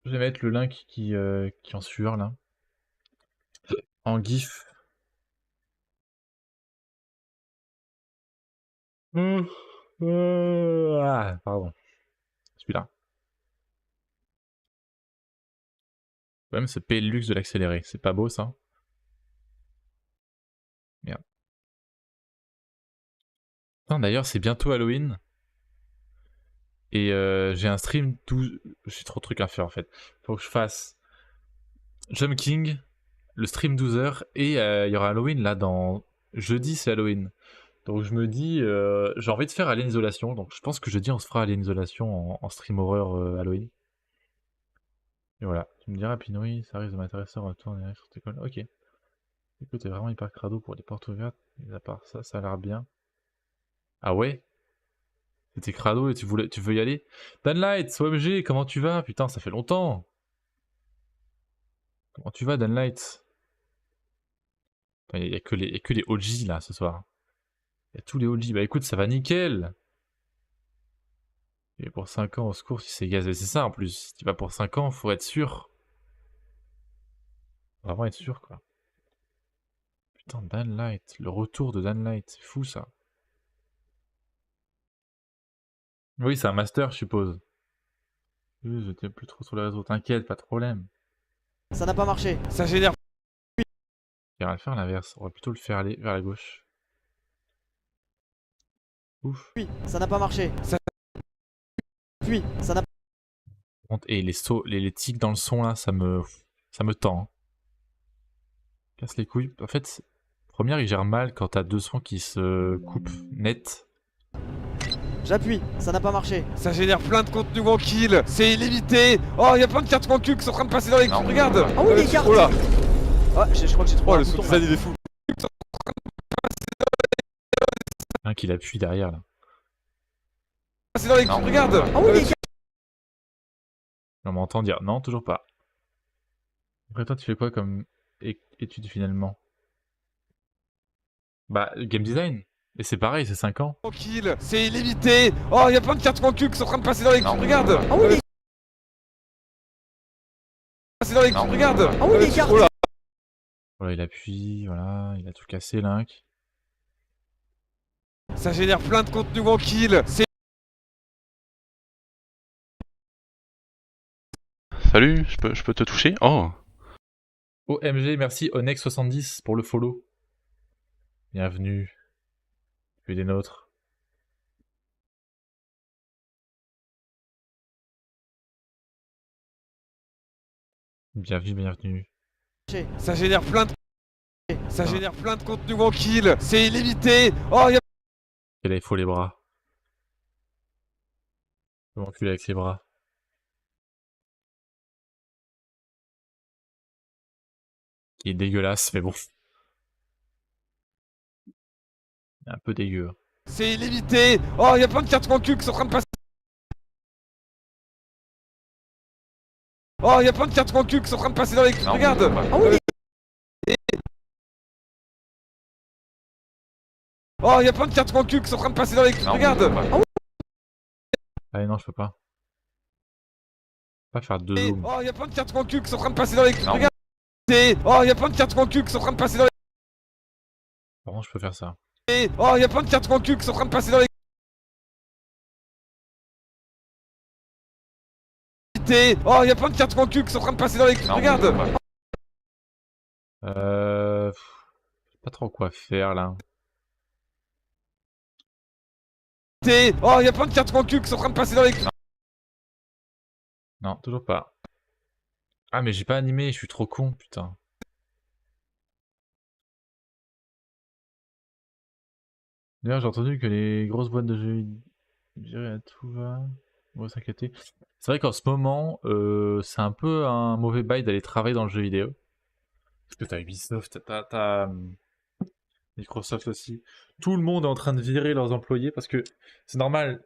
Je vais mettre le link qui en sueur là. En GIF. Ah, pardon. Celui-là. Quand même, c'est payer le luxe de l'accélérer. C'est pas beau ça. Merde. D'ailleurs, c'est bientôt Halloween. Et j'ai un stream tout. J'ai trop de trucs à faire en fait. Faut que je fasse Jump King, le stream 12h, et il y aura Halloween là dans. Jeudi, c'est Halloween. Donc je me dis, j'ai envie de faire Alien Isolation. Donc je pense que jeudi, on se fera Alien Isolation en stream horreur Halloween. Et voilà. Tu me diras, Pinoy, ça risque de m'intéresser en retour en direct sur tes école. Ok. Écoute, t'es vraiment hyper crado pour les portes ouvertes. Mais à part ça, ça a l'air bien. Ah ouais? C'était crado et tu veux y aller? Danlight, OMG, comment tu vas? Putain, ça fait longtemps. Comment tu vas, Danlight? Il y a que les OG là ce soir. Il y a tous les OG. Bah écoute, ça va nickel. Et pour 5 ans au secours si c'est gazé. C'est ça en plus. Si tu vas pour 5 ans, faut être sûr. Vraiment être sûr quoi. Putain, Danlight. Le retour de Danlight. C'est fou ça. Oui, c'est un master, je suppose. Oui, j'étais plus trop sur les réseaux. T'inquiète, pas de problème. Ça n'a pas marché. Ça génère. Il va faire l'inverse. On va plutôt le faire aller vers la gauche. Ouf. Puis, ça n'a pas marché. Puis, ça n'a pas. Et les sauts, les tics dans le son là, ça me tend. Hein. Casse les couilles. En fait, première, il gère mal quand t'as deux sons qui se coupent net. J'appuie, ça n'a pas marché. Ça génère plein de contenu Wankill. C'est illimité. Oh, il y a plein de cartes Wankill qui sont en train de passer dans les. Regarde. Ah oui, les cartes. Oh là. Ah, je crois que j'ai trop. Oh, le son design il est fou. Un qui l'appuie derrière là. Passer dans les. Regarde. Ah oui, les cartes. On m'entend dire non, toujours pas. Après toi, tu fais quoi comme étude finalement? Bah, game design. Et c'est pareil, c'est 5 ans. Wankill. C'est illimité. Oh, il y a plein de cartes Wankill qui sont en train de passer dans les. Regarde. Ah oui, les. Passer dans les. Regarde. Ah oui, les cartes. Oh là. Voilà, il appuie, voilà, il a tout cassé, Link. Ça génère plein de contenu Wankill. C'est. Salut, je peux te toucher? Oh! OMG, merci Onex70 pour le follow. Bienvenue. Tu es des nôtres. Bienvenue, bienvenue. Ça génère plein de. Ça génère plein de contenu Wankill. C'est illimité. Oh, il y a. Et là, il faut les bras. Je vais m'enculer avec les bras. qui est dégueulasse, mais bon. Un peu dégueu. C'est illimité. Oh, y'a plein de cartes en cul qui sont en train de passer. Oh, y'a plein de cartes en cul qui sont en train de passer dans les... Regarde. Oh, y'a plein de cartes en cul qui sont en train de passer dans les... Regarde. Ah non, je peux pas. Pas faire deux zooms. Oh, y'a plein de cartes en cul qui sont en train de passer dans les... Regarde. Oh, y'a plein de cartes en cul qui sont en train de passer dans les... Par contre, je peux faire ça. Oh, y'a plein de cartes en cul qui sont en train de passer dans les... Oh, y'a plein de cartes en cul qui sont en train de passer dans les... Regarde. Je sais pas trop quoi faire là. Oh, y'a plein de cartes en cul qui sont en train de passer dans les... Non, toujours pas. Ah, mais j'ai pas animé, je suis trop con, putain. D'ailleurs, j'ai entendu que les grosses boîtes de jeux virées à tout va. On va s'inquiéter. C'est vrai qu'en ce moment, c'est un peu un mauvais bail d'aller travailler dans le jeu vidéo. Parce que t'as Ubisoft, t'as Microsoft aussi. Tout le monde est en train de virer leurs employés parce que c'est normal.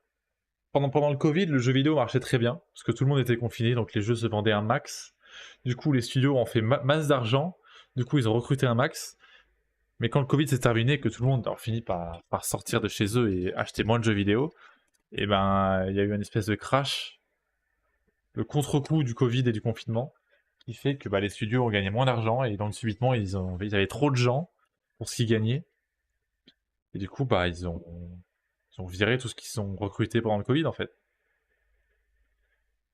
Pendant le Covid, le jeu vidéo marchait très bien parce que tout le monde était confiné, donc les jeux se vendaient un max. Du coup, les studios ont fait masse d'argent. Du coup, ils ont recruté un max. Mais quand le Covid s'est terminé, que tout le monde a fini par sortir de chez eux et acheter moins de jeux vidéo, et ben il y a eu une espèce de crash, le contre-coup du Covid et du confinement, qui fait que bah, les studios ont gagné moins d'argent et donc subitement ils avaient trop de gens pour ce qu'ils gagnaient. Et du coup bah ils ont viré tout ce qu'ils ont recruté pendant le Covid en fait.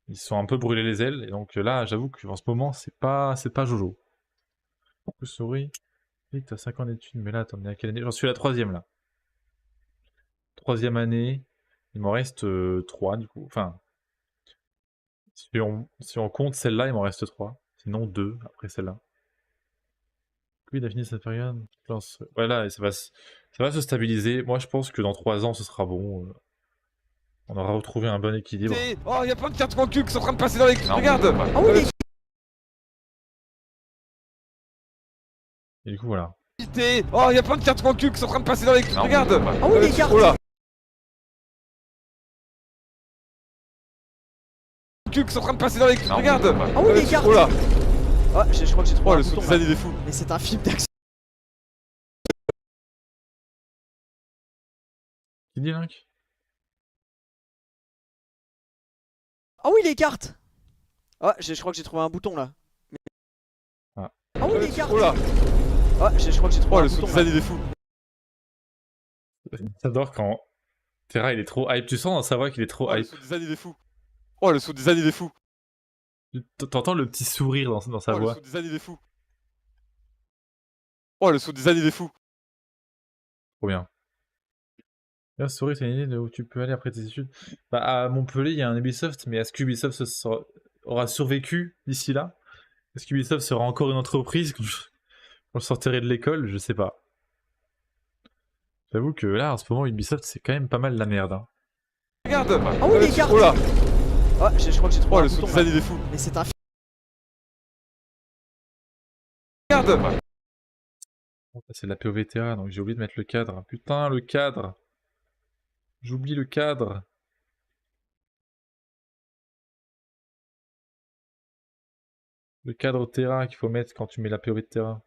Ils se sont un peu brûlés les ailes et donc là j'avoue qu'en ce moment c'est pas Jojo. Le souris, oui, t'as 5 ans d'études, mais là t'en es à quelle année? J'en suis à la troisième là. Troisième année, il m'en reste 3 du coup. Enfin, si on compte celle-là, il m'en reste 3. Sinon 2 après celle-là. Oui, il a fini cette période. Voilà, et ça va se stabiliser. Moi, je pense que dans 3 ans, ce sera bon. On aura retrouvé un bon équilibre. Oh, y'a plein de cartes en cul qui sont en train de passer dans les... Regarde. Et du coup, voilà. Oh, y'a plein de cartes en cul qui sont en train de passer dans les... Regarde. Ah oui, les cartes. Oh là. Cul qui sont en train de passer dans les... Regarde. Ah oui, les cartes. Oh là. Ah, je crois que j'ai trouvé Oh, un le bouton, son là. il est fou. Mais c'est un film d'action. Qui dit Link? Ah oui, les cartes. Ah, je crois que j'ai trouvé un bouton là. Ah. Ah oui, les cartes. Oh là. Ah, je crois que j'ai trouvé Oh, un le bouton son là. il est fou. J'adore quand Terra il est trop hype. Tu sens dans sa voix qu'il est trop Oh, le hype. son design il est fou. Oh, le son design il est fou. T'entends le petit sourire dans sa Oh, le voix. son design il est fou. Oh, le son design il est fou. Trop bien. La souris, c'est une idée de où tu peux aller après tes études. Bah, à Montpellier, il y a un Ubisoft, mais est-ce qu'Ubisoft aura survécu d'ici là? Est-ce qu'Ubisoft sera encore une entreprise quand je sortirai de l'école? Je sais pas. J'avoue que là, en ce moment, Ubisoft, c'est quand même pas mal la merde. Hein. Regarde. Ah oui, les cartes. Oh là. Ah, je crois que j'ai trouvé Oh, un le son bouton là. design il est fou. Mais c'est un film. Regarde. Bon, c'est de la POVTA, donc j'ai oublié de mettre le cadre. Putain, le cadre! J'oublie le cadre! Le cadre Terra qu'il faut mettre quand tu mets la POV de Terra.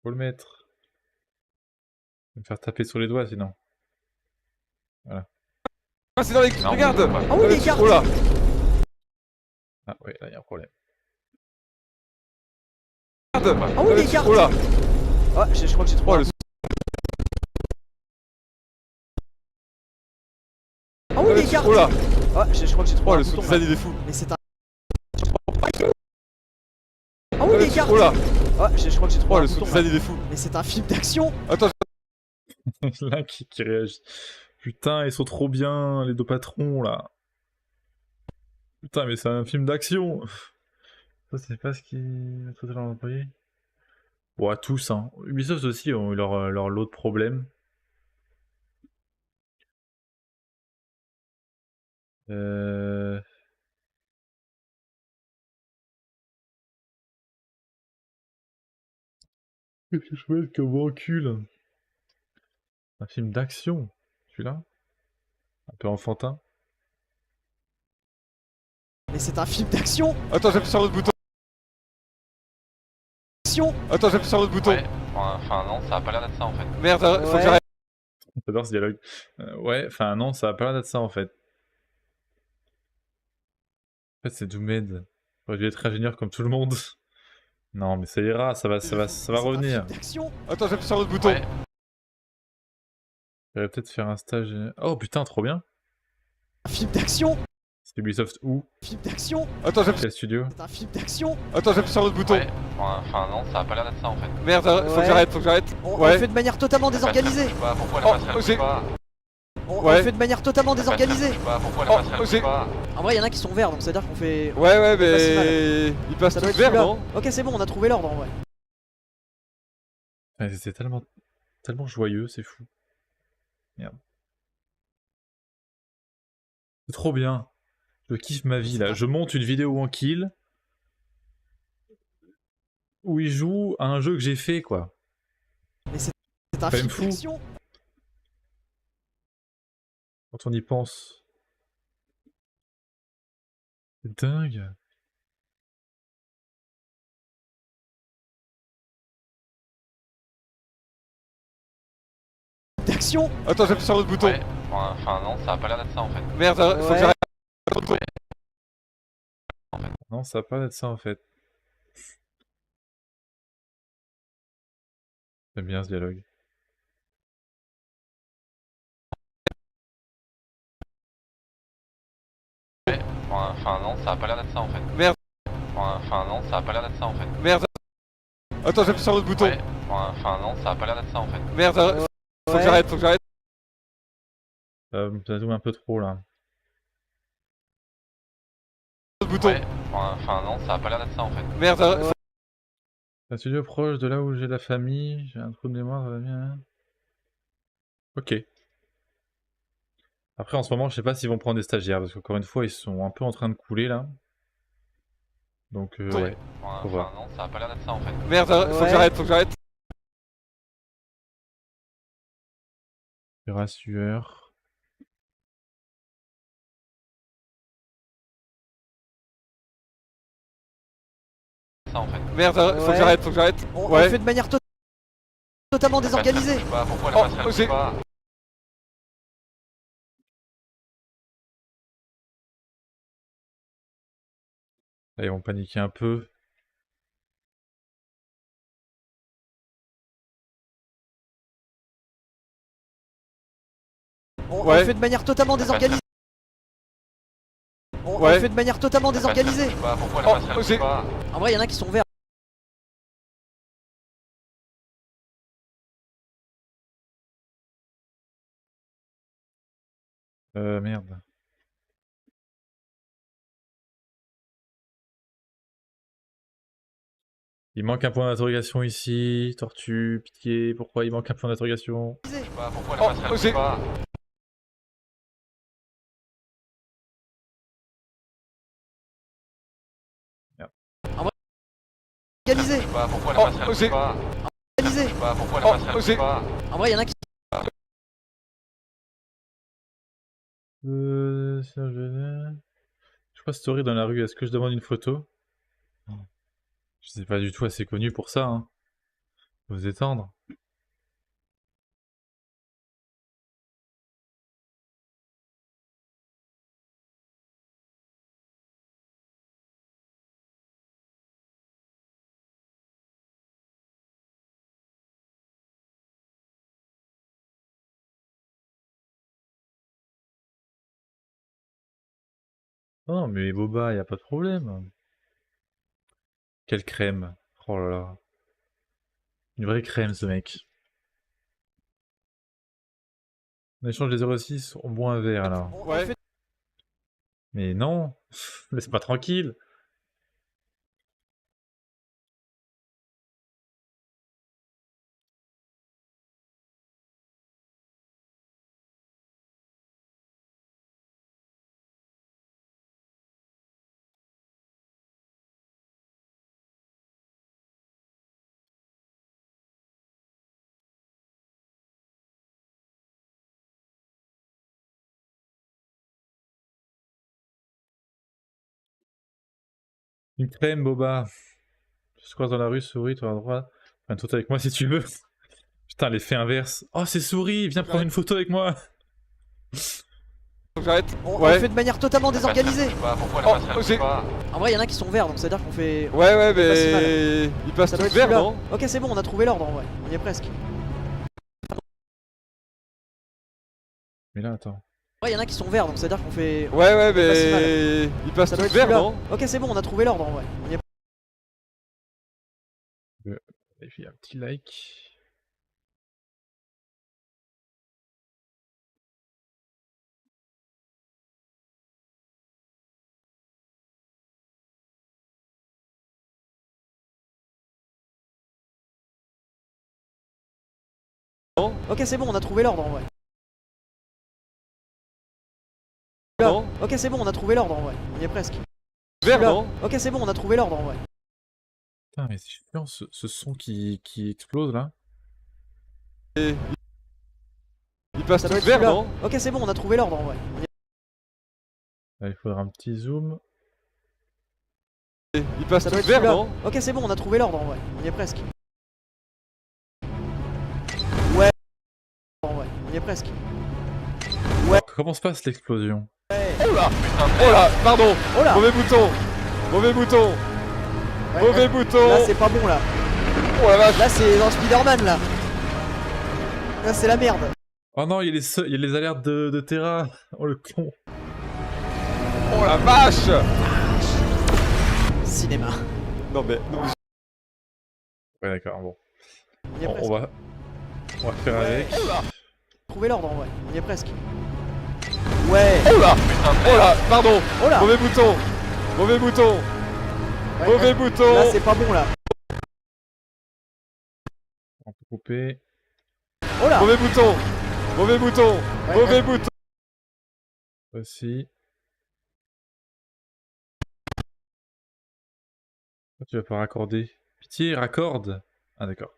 Faut le mettre. Je vais me faire taper sur les doigts sinon. Voilà. Passer dans les... Regarde. Ah oui, les cartes. Oh là. Ah ouais, là il y a un problème. Regarde. Ah oui, les cartes. Oh là. Ah, je crois que j'ai trouvé Oh, un le bouton. Ah oui, les cartes. Oh là. Ah, je crois que j'ai trouvé Oh, un le son bouton là. design il est fou. Mais c'est un... Ah oui, les cartes. Oh là. Ah, je crois que j'ai trouvé Oh, un le son bouton là. design il est fou. Mais c'est un film d'action. Attends. Là qui réagit. Putain, ils sont trop bien, les deux patrons là. Putain, mais c'est un film d'action. Ça, c'est pas ce qui va traiter leur employé. Bon, à tous, hein. Ubisoft aussi ont eu leur lot de problèmes. Euh... Qu'est-ce que je peux mettre comme recul? Un film d'action, celui-là? Un peu enfantin. Mais c'est un film d'action. Attends, j'appuie sur l'autre bouton. Attends, j'appuie sur l'autre bouton. Ouais. Enfin non, ça a pas l'air d'être ça en fait. Merde, faut que Ouais. j'arrête. J'adore ce dialogue. Ouais, enfin non, ça a pas l'air d'être ça en fait. En fait, c'est Doomed. J'aurais dû être ingénieur comme tout le monde. Non, mais ça ira, ça va C'est un revenir. film d'action. Attends, j'appuie sur l'autre bouton. Ouais. J'aurais peut-être faire un stage. Oh putain, trop bien. Un film d'action. C'est Ubisoft où? Film d'action. Attends, j'appuie. Quel studio? C'est un film d'action. Attends, j'appuie sur l'autre bouton. Ouais. Enfin non, ça a pas l'air d'être ça en fait. Merde, faut que Ouais. j'arrête, faut que j'arrête. On Ouais. le fait de manière totalement désorganisée. Bah, pourquoi la Oh, passerelle j'ai- bouge pas? On Ouais. le fait de manière totalement désorganisée. Bah, pourquoi la Oh, passerelle j'ai- bouge pas? En vrai, il y en a qui sont verts, donc ça veut dire qu'on fait. Ouais, pas si mal. mais. Il passe Ça tout doit être vert, celui-là. non? Ok, c'est bon, on a trouvé l'ordre en vrai. Ouais, c'est tellement joyeux, c'est fou. Merde. C'est trop bien. Je kiffe ma vie là. Je monte une vidéo en kill où il joue à un jeu que j'ai fait quoi. Mais c'est un Quand même film fou. d'action. Quand on y pense. C'est dingue. D'action. Attends, j'appuie sur l'autre bouton. Ouais. Enfin non, ça a pas l'air d'être ça en fait. Merde, faut que Ouais. j'arrête. Non, ça va pas être ça en fait. J'aime bien ce dialogue. Enfin non, ça a pas l'air d'être ça en fait. Merde. Enfin non, ça a pas l'air d'être ça en fait. Merde. Attends, j'appuie sur l'autre bouton. Ouais. Enfin non, ça a pas l'air d'être ça en fait. Merde, faut que Ouais. j'arrête, faut que j'arrête. Ça zoome un peu trop là. L'autre bouton. Ouais. Enfin non, ça a pas l'air d'être ça en fait. Merde, Ouais. Un studio proche de là où j'ai la famille. J'ai un trou de mémoire, ça va bien. Ok. Après, en ce moment, je sais pas s'ils vont prendre des stagiaires parce qu'encore une fois, ils sont un peu en train de couler là. Donc, ouais. Enfin voir. non, ça a pas l'air d'être ça en fait. merde, faut que Ouais. j'arrête, faut que j'arrête. Rassueur. Ça en fait. Merde, faut que Ouais. j'arrête, faut que j'arrête. On Ouais. le fait de manière totalement désorganisée. Bah, pourquoi la Oh, passerelle j'ai- bouge pas? Là, ils vont paniquer un peu. On Ouais. le fait de manière totalement désorganisée. On Ouais. le fait de manière totalement désorganisée. Bah, pourquoi la Oh, passerelle j'ai- bouge pas? En vrai, il y en a qui sont verts. Merde. Il manque un point d'interrogation ici. Tortue, pitié, pourquoi il manque un point d'interrogation? Bah, pourquoi la Oh, passerelle j'ai- bouge pas? Organisé. Bah, pourquoi la Oh, passerelle j'ai- bouge pas? Organisé. Bah, pourquoi la Oh, passerelle j'ai- bouge pas? En vrai, il y en a qui. Je crois story dans la rue, est-ce que je demande une photo? Je sais pas du tout assez connu pour ça, hein. Faut vous étendre. Non, mais Boba, y a pas de problème. Quelle crème. Oh là là. Une vraie crème, ce mec. On échange les 06, on boit un verre alors. On Ouais. le fait Mais non, laisse pas tranquille. Une crème, Boba. Tu se croises dans la rue, souris, toi à droite. Prends une photo avec moi si tu veux. Putain, l'effet inverse. Oh, c'est souris, viens prendre une photo avec moi. Faut que j'arrête. On Ouais. fait de manière totalement désorganisée. Pourquoi Oh, la passerelle j'ai- bouge pas? En vrai, il y en a qui sont verts, donc ça veut dire qu'on fait. Ouais, pas si mal. mais. Il passe Ça tout doit être vert, celui-là. non? Ok, c'est bon, on a trouvé l'ordre en vrai. On y est presque. Mais là, attends. En vrai, il y en a qui sont verts, donc ça veut dire qu'on fait. Ouais, pas si mal. mais. Il passe Ça tout doit être vert, celui-là. non? Ok, c'est bon, on a trouvé l'ordre en vrai. On y est... Et puis un petit like. Ok, c'est bon, on a trouvé l'ordre en vrai. Non? Ok, c'est bon, on a trouvé l'ordre en vrai. On y est presque. Vert, Celui-là. non? Ok, c'est bon, on a trouvé l'ordre en vrai. Putain, mais c'est chiant ce son qui explose là. Il passe Ça tout doit être vert, celui-là. non? Ok, c'est bon, on a trouvé l'ordre en vrai. On y est... Là, il faudra un petit zoom. Il passe Ça tout doit être vert, celui-là. non? Ok, c'est bon, on a trouvé l'ordre en vrai. On y est presque. Ouais. En vrai. On y est presque. Alors, comment se passe l'explosion? Oh là, pardon! Oh là. Mauvais bouton! Mauvais bouton! Ouais, Mauvais ouais. bouton! Là, c'est pas bon là. Oh la vache! Là, c'est dans Spider-Man là. Là, c'est la merde. Oh non, il y a les alertes de Terra. Oh le con. Oh la vache! Cinéma. Non mais. Non, mais- Ouais, d'accord, bon. On y est On presque. va faire avec. Trouver l'ordre en vrai. On y est presque. Ouais. Oh là! Oh là, pardon! Oh là. Mauvais bouton! Mauvais bouton! Ouais, Mauvais ouais. bouton! Là, c'est pas bon là. On peut couper. Oh là. Mauvais bouton! Mauvais bouton! Ouais, Mauvais ouais. bouton! Aussi. Pourquoi tu vas pas raccorder? Pitié, raccorde! Ah d'accord.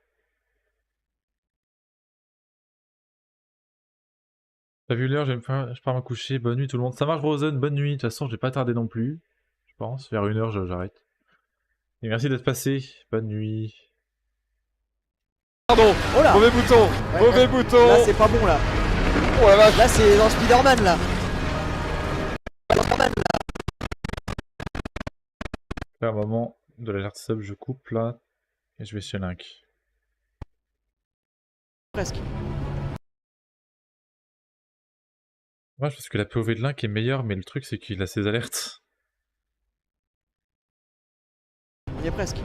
T'as vu l'heure, je pars me coucher. Bonne nuit tout le monde. Ça marche Rosen, bonne nuit. De toute façon, je vais pas tarder non plus. Je pense. Vers 1h, j'arrête. Et merci d'être passé. Bonne nuit. Pardon! Oh là. Mauvais bouton! Ouais, Mauvais ouais. bouton! Là, c'est pas bon là. Oh la vache! Là, c'est dans Spider-Man là. Spider-Man là. Là, au moment de l'alerte sub, je coupe là. Et je vais chez Link. Presque. Ouais, parce que la POV de Link est meilleure, mais le truc c'est qu'il a ses alertes. On y est presque.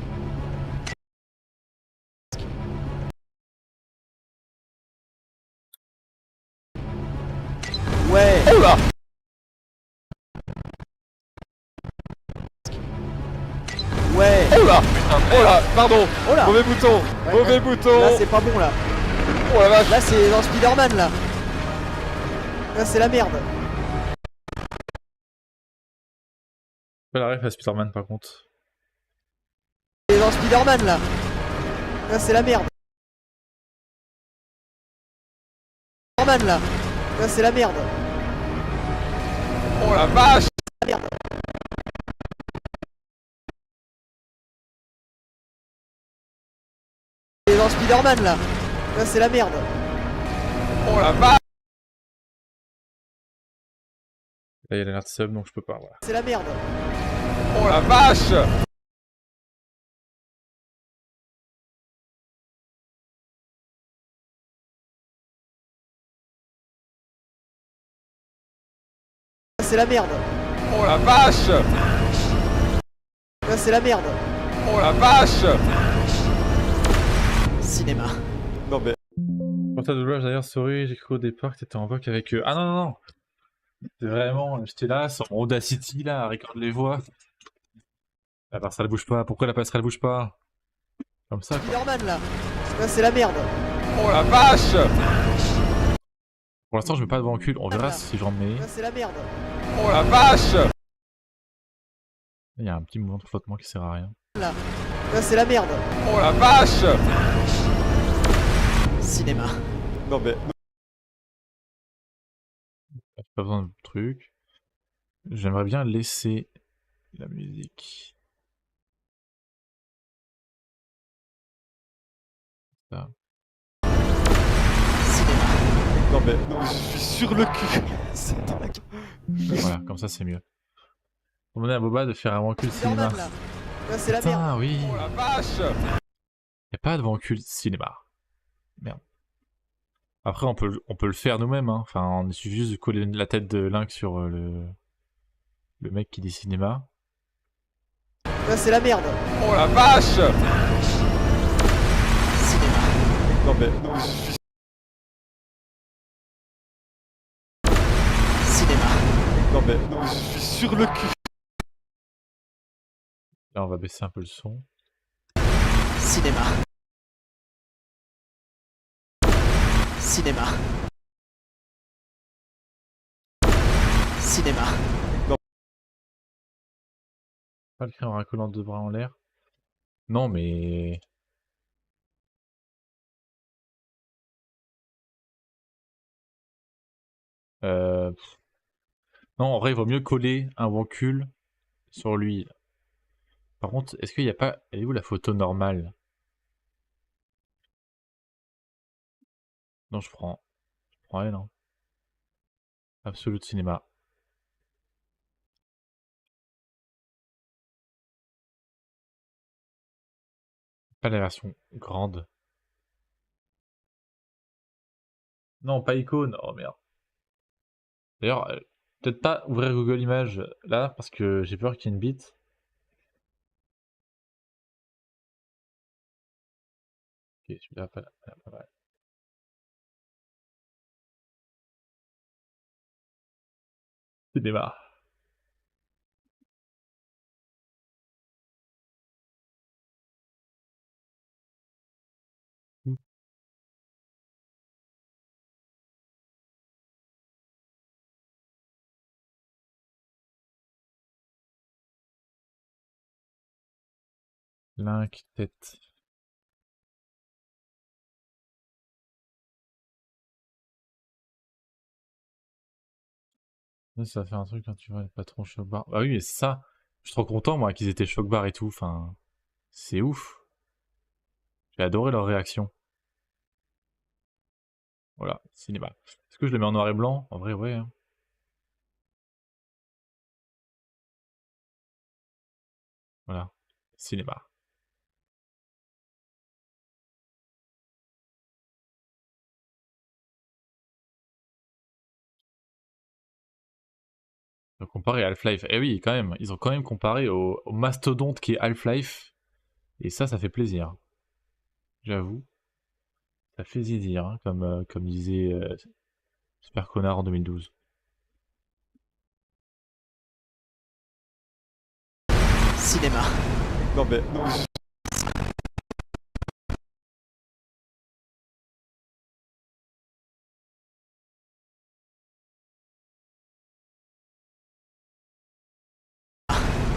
Ouais. Oh là! Ouais. Oh là! Oh là, pardon! Oh là. Mauvais bouton! Ouais, Mauvais ouais. bouton! Là, c'est pas bon là. Oh la vache! Là, c'est dans Spider-Man là. Là, c'est la merde. Pas la ref à Spider-Man par contre. C'est dans Spider-Man là. Là, c'est la merde. Spider-Man là. Là, c'est la merde. Oh la vache! La merde. C'est dans Spider-Man là. Là, c'est la merde. Oh la vache! Là il y a l'alerte sub donc je peux pas, voilà. C'est la merde. Oh la vache! Là, c'est la merde. Oh la vache! Là, c'est la merde. Oh la vache! Cinéma. Non mais. Pour ta doublage d'ailleurs, sorry, j'ai cru au départ que t'étais en voc avec eux. Ah non, non, non! C'est vraiment, j'étais là, sur mon Audacity là, à recorder les voix. La passerelle bouge pas, pourquoi la passerelle bouge pas? Comme ça quoi. Spider-Man là. Là, c'est la merde. Oh la vache! Pour l'instant je mets pas de vent cul, on verra si j'en mets. Là, c'est la merde. Oh la vache! Il y a un petit mouvement de flottement qui sert à rien. Là, c'est la merde. Oh la vache! Cinéma. Non mais. J'ai pas besoin de trucs. J'aimerais bien laisser la musique. Ça. Non mais je suis sur le cul. C'est dingue. Voilà, comme ça c'est mieux. On demandait à Boba de faire un vancule cinéma. Normal là. Là c'est la merde. Ah oui. Oh la vache! Y'a pas de vancule cinéma. Merde. Après on peut le faire nous-mêmes. Hein. Enfin, on suffit juste de coller la tête de Link sur le mec qui dit cinéma. Là c'est la merde. Oh la vache! Non mais je suis non mais je suis sur le cul. Là on va baisser un peu le son. Cinéma. Cinéma. Cinéma. Pas le créer en raccolant deux bras en l'air. Non mais... Non, en vrai, il vaut mieux coller un vancule sur lui. Par contre, est-ce qu'il n'y a pas... Elle est où la photo normale? Non, je prends elle, non. Absolute Cinéma. Pas la version grande. Non, pas icône. Oh merde. D'ailleurs, peut-être pas ouvrir Google Images là, parce que j'ai peur qu'il y ait une bite. Ok, celui-là, pas mal. Cinéma. Link, tête. Là, ça fait un truc quand tu vois le patron Shock Bar. Bah oui, mais c'est ça. Je suis trop content, moi, qu'ils étaient Shock Bar et tout. Enfin, c'est ouf. J'ai adoré leur réaction. Voilà, cinéma. Est-ce que je le mets en noir et blanc? En vrai, ouais. Hein. Voilà, cinéma. Comparé à Half-Life. Eh oui, quand même, ils ont quand même comparé au mastodonte qui est Half-Life. Et ça fait plaisir. J'avoue. Ça fait zizir, hein, comme disait Super Connard en 2012. Cinéma. Non mais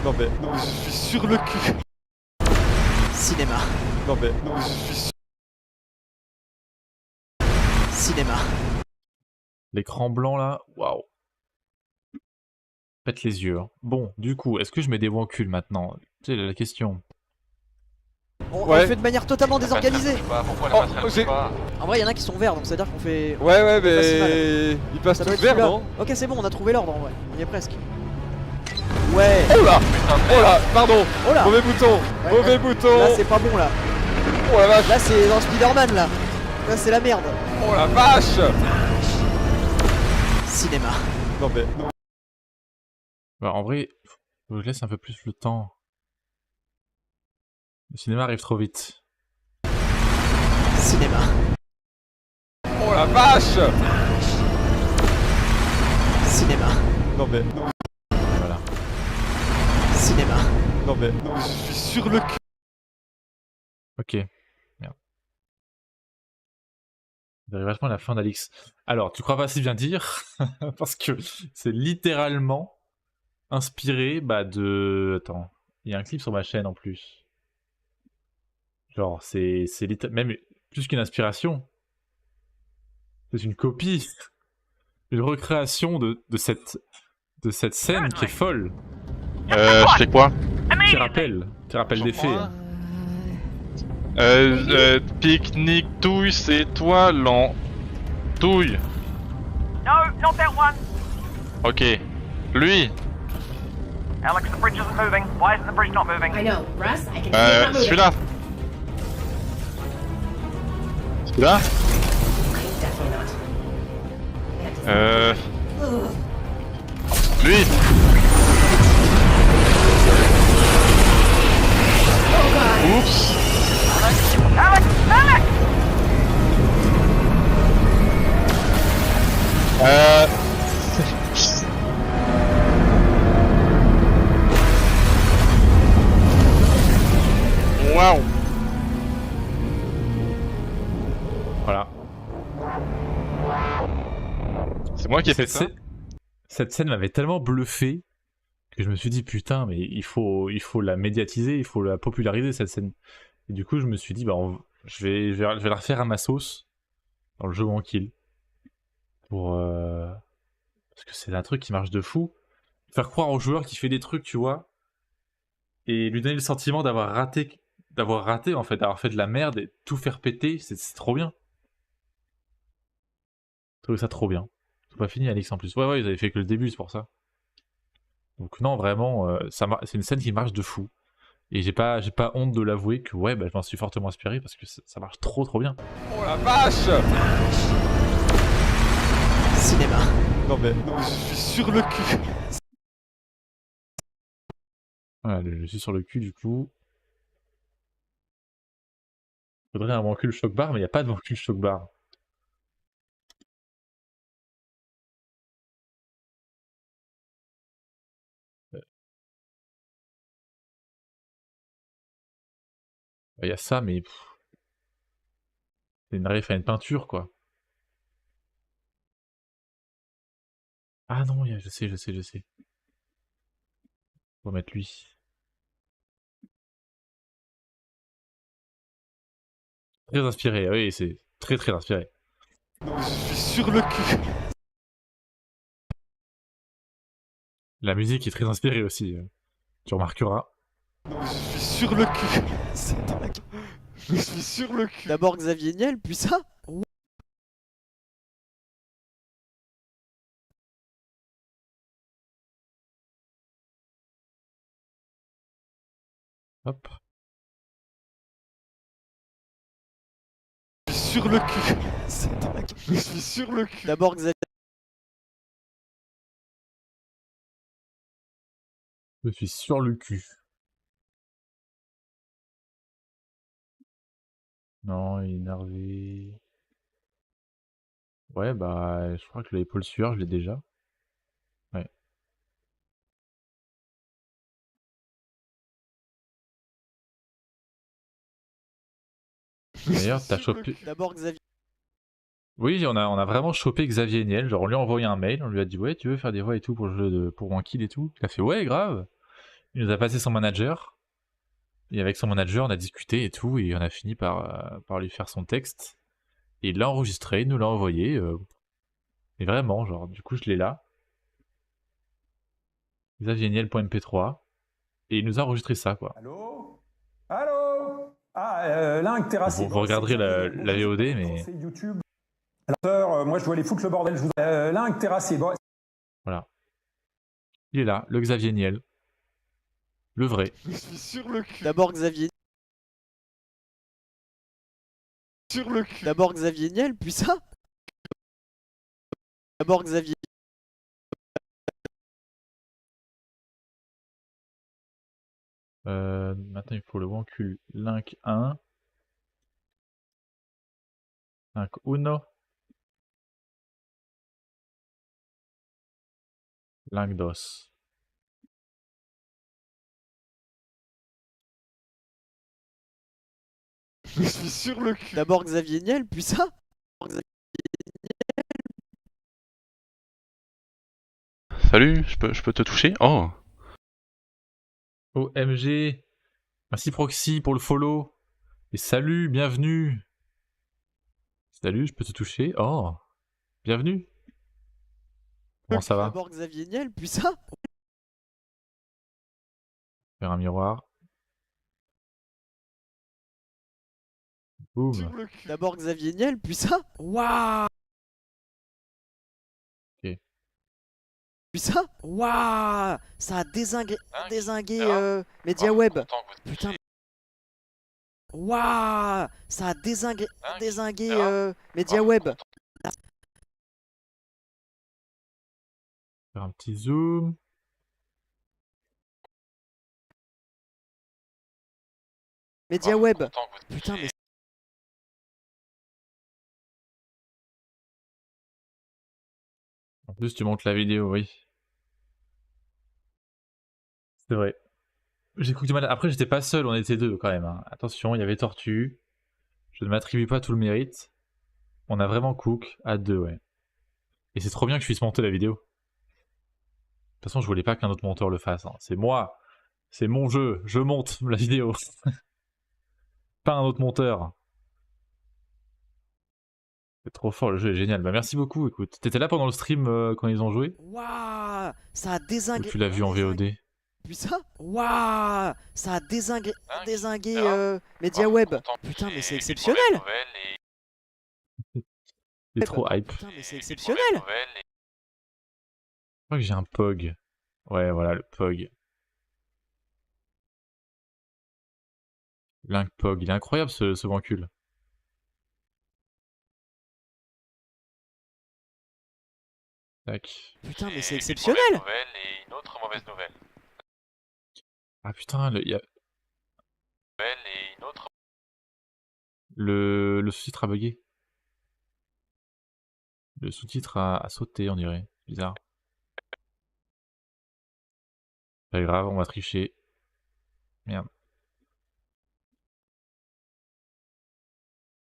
non mais je suis sur le cul. Cinéma. Non mais je suis cinéma. L'écran blanc là, waouh. Pète les yeux. Hein. Bon, du coup, est-ce que je mets des vancules maintenant? C'est la question. On Ouais. le fait de manière totalement désorganisée. Pourquoi la Oh, passerelle j'ai- bouge pas? En vrai, il y en a qui sont verts, donc c'est à dire qu'on fait. Ouais pas si mal. mais... Il passe Ça tout doit être vert celui-là. non? Ok, c'est bon, on a trouvé l'ordre en vrai. On y est presque. Ouais. Oh là! Putain de Oh merde. là! Pardon! Oh là. Mauvais bouton! Ouais, Mauvais ouais. bouton! Là, c'est pas bon là. Oh la vache! Là, c'est dans Spider-Man là. Là, c'est la merde. Oh la vache! Cinéma. Non mais... Bah, en vrai, je laisse un peu plus le temps. Le cinéma arrive trop vite. Cinéma. Oh la vache! Cinéma. Non mais... Voilà. Cinéma. Non mais... Je suis sur le cul. Ok. Merde. On arrive vachement à la fin d'Alix. Alors, tu crois pas si bien dire? Parce que c'est littéralement inspiré de... Attends. Il y a un clip sur ma chaîne en plus. Genre, c'est même plus qu'une inspiration. C'est une copie. Une recréation de cette scène qui est folle. Je fais quoi? Qui rappelle des faits. hein. Pique-nique touille, c'est toi l'entouille. No, not that one. Ok. Lui. Alex, the bridge isn't moving. Why isn't the bridge not moving? I know, Russ, I can see it not moving. Celui-là. Celui-là. Definitely not. Lui. Oh god. Oups. Alex! Alex! Waouh. Voilà. C'est moi qui ai fait ça. Cette scène m'avait tellement bluffé que je me suis dit putain, mais il faut la médiatiser, il faut la populariser cette scène. Et du coup, je me suis dit, bah, je vais la refaire à ma sauce dans le jeu One Kill. Parce que c'est un truc qui marche de fou. Faire croire au joueur qu'il fait des trucs, tu vois, et lui donner le sentiment d'avoir raté en fait, d'avoir fait de la merde et tout faire péter, c'est trop bien. Je trouve ça trop bien. C'est pas fini, Alix, en plus. Ouais, ils avaient fait que le début, c'est pour ça. Donc non, vraiment, c'est une scène qui marche de fou. Et j'ai pas honte de l'avouer que ouais, bah, je m'en suis fortement inspiré parce que ça marche trop bien. Oh la vache! Cinéma. Non mais je suis sur le cul. Voilà, je suis sur le cul du coup. Faudrait un vancule choc bar, mais il n'y a pas de vancule choc bar. Il y a ça, mais c'est une ref à une peinture quoi. Ah non, je sais. On va mettre lui. Très inspiré, oui, c'est très inspiré. Je suis sur le cul. La musique est très inspirée aussi, tu remarqueras. Je suis sur le cul. C'est dingue. Je suis sur le cul. D'abord Xavier Niel, puis ça. Hop. Je suis sur le cul. C'est dingue. Je suis sur le cul. D'abord Xavier. Je suis sur le cul. Non, il est énervé. Ouais, bah, je crois que l'épaule sueur, je l'ai déjà. Ouais. D'ailleurs, t'as chopé... D'abord Xavier. Oui, on a vraiment chopé Xavier Niel. Genre, on lui a envoyé un mail, on lui a dit ouais, tu veux faire des voix et tout pour le jeu pour One Kill et tout. Il a fait ouais, grave. Il nous a passé son manager. Et avec son manager, on a discuté et tout, et on a fini par lui faire son texte. Et il l'a enregistré, il nous l'a envoyé. Et vraiment, genre, du coup, je l'ai là. XavierNiel.mp3. Et il nous a enregistré ça, quoi. Allô? Allô? Ah, Link, Terrasse. Vous regarderez la VOD, mais... YouTube. Alors, moi, je dois aller foutre le bordel. Je vous... Link, Terrasse. Bon. Voilà. Il est là, le Xavier Niel. Le vrai. Je suis sur le cul. D'abord Xavier. Sur le cul. D'abord Xavier Niel, puis ça. D'abord Xavier. Maintenant, il faut le wancul Link 1. Link 1. Link 2. Je suis sur le cul. D'abord Xavier Niel, puis ça. Salut, je peux te toucher? Oh. OMG. Merci Proxy pour le follow. Et salut, bienvenue. Salut, je peux te toucher? Oh. Bienvenue. Comment ça va? D'abord Xavier Niel, puis ça. Faire un miroir. Boum. le cul. D'abord Xavier Niel, puis ça. Waouh. Ok. Puis ça. Waouh. Ça a dézingué Alors, MediaWeb. Content que vous Putain. Waouh. Ça a dézingué MediaWeb. Faire un petit zoom. MediaWeb. content que vous Putain, mais En plus, tu montes la vidéo, oui. C'est vrai. J'ai cru que du mal. Après, j'étais pas seul, on était deux quand même. Hein. Attention, il y avait Tortue. Je ne m'attribue pas tout le mérite. On a vraiment Cook à deux, ouais. Et c'est trop bien que je puisse monter la vidéo. De toute façon, je voulais pas qu'un autre monteur le fasse. Hein. C'est moi. C'est mon jeu. Je monte la vidéo. Pas un autre monteur. C'est trop fort, le jeu est génial. Bah merci beaucoup, écoute. T'étais là pendant le stream quand ils ont joué? waouh. Ça a Ou dézingué. tu l'as vu en VOD? Puis ça. Waouh. Ça a dézingué Alors, MediaWeb. content que Putain, vous mais c'est ayez exceptionnel. des mauvaises nouvelles et Il est trop hype. Putain, mais c'est des exceptionnel. mauvaises nouvelles et Je crois que j'ai un POG. Ouais, voilà, le POG. Link POG. Il est incroyable ce vancule. Tac. Putain, mais c'est des exceptionnel. mauvaises nouvelles et une autre mauvaise nouvelle. Ah putain, Et une autre le sous-titre a bugué. Le sous-titre a sauté, on dirait. Bizarre. Pas grave, on va tricher. Merde.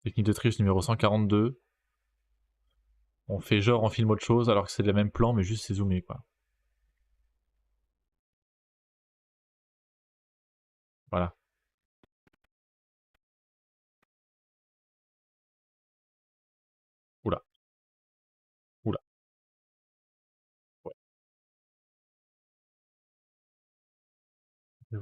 Technique de triche numéro 142. On fait genre on filme autre chose alors que c'est le même plan mais juste c'est zoomé quoi. Voilà. Oula. Oula. Ouais. Tu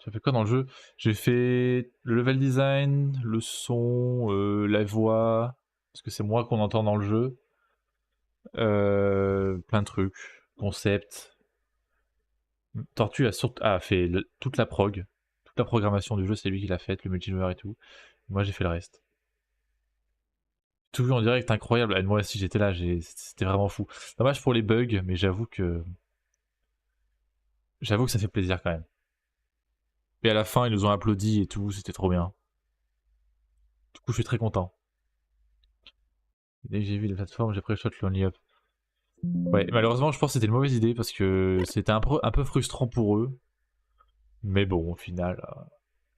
as fait quoi dans le jeu? J'ai fait le level design, le son, la voix, parce que c'est moi qu'on entend dans le jeu. Plein de trucs, concept. Tortue a fait toute la prog, toute la programmation du jeu, c'est lui qui l'a faite, le multijoueur et tout. Moi j'ai fait le reste. Tout vu en direct, incroyable. Et moi aussi j'étais là, c'était vraiment fou. Dommage pour les bugs, mais j'avoue que ça fait plaisir quand même. Et à la fin, ils nous ont applaudi et tout, c'était trop bien. Du coup, je suis très content. Dès que j'ai vu les plateformes, j'ai pré-shot le Only Up. Ouais, malheureusement, je pense que c'était une mauvaise idée parce que c'était un peu frustrant pour eux. Mais bon, au final.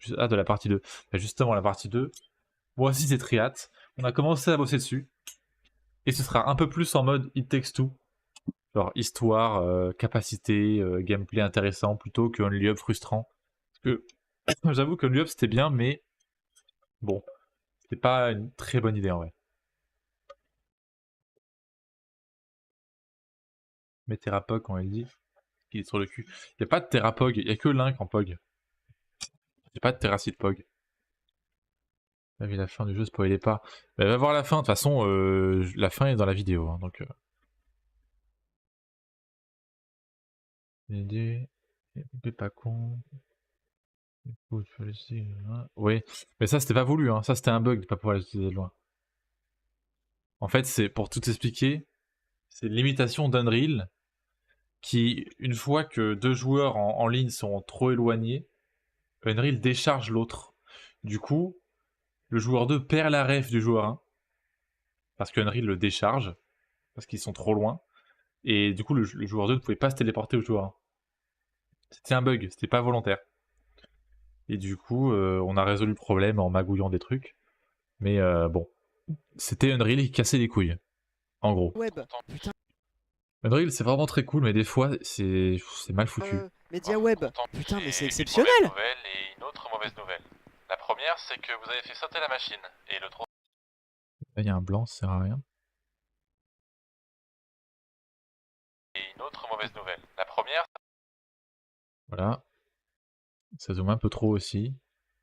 De la partie 2. Bah, justement, la partie 2. Moi aussi, c'est très hâte. On a commencé à bosser dessus. Et ce sera un peu plus en mode It Takes Two. Genre histoire, capacité, gameplay intéressant plutôt que Only Up frustrant. Parce que j'avoue que Only Up c'était bien, mais bon, c'était pas une très bonne idée en vrai. Mais Terrapog, quand elle dit qu'il est sur le cul. Il n'y a pas de Terrapog, il n'y a que Link en Pog. Il n'y a pas de Terracid Pog. T'as vu la fin du jeu, spoilez pas. Mais va voir la fin, de toute façon, la fin est dans la vidéo. Hein, donc. T'es pas con. Oui, mais ça c'était pas voulu, hein. Ça c'était un bug de pas pouvoir les utiliser de loin. En fait, c'est pour tout expliquer, c'est l'imitation d'Unreal qui, une fois que deux joueurs en ligne sont trop éloignés, Unreal décharge l'autre. Du coup, le joueur 2 perd la ref du joueur 1 parce que Unreal le décharge parce qu'ils sont trop loin. Et du coup, le joueur 2 ne pouvait pas se téléporter au joueur 1. C'était un bug, c'était pas volontaire. Et du coup, on a résolu le problème en magouillant des trucs. Mais bon, c'était Unreal qui cassait les couilles, en gros. Web. Putain. Unreal c'est vraiment très cool, mais des fois c'est mal foutu. MediaWeb. content que Putain, vous mais c'est ayez des exceptionnel. mauvaises nouvelles et une autre mauvaise nouvelle. La première, c'est que vous avez fait sauter la machine et le trophée. Là il y a un blanc, ça sert à rien. Et une autre mauvaise nouvelle. La première, Voilà. Ça zoome un peu trop aussi.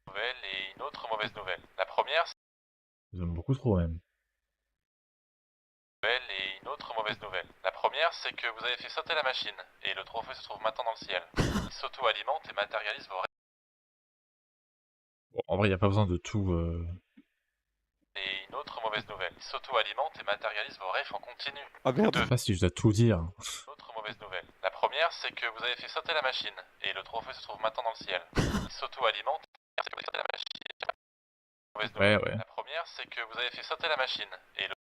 et une autre mauvaise nouvelle. La première, Ils aiment beaucoup trop même. Et une autre mauvaise nouvelle. La première, c'est que vous avez fait sauter la machine, et le trophée se trouve maintenant dans le ciel. Il s'auto-alimente et matérialise vos rêves. Bon, en vrai, il n'y a pas besoin de tout. Et une autre mauvaise nouvelle. Il s'auto-alimente et matérialise vos rêves en continu. Ah merde. Je sais pas si je dois tout dire. Une autre mauvaise nouvelle. La première, c'est que vous avez fait sauter la machine, et le trophée se trouve maintenant dans le ciel. Il s'auto-alimente et matérialise la machine. Mauvaise nouvelle. Ouais. La première, c'est que vous avez fait sauter la machine, et le...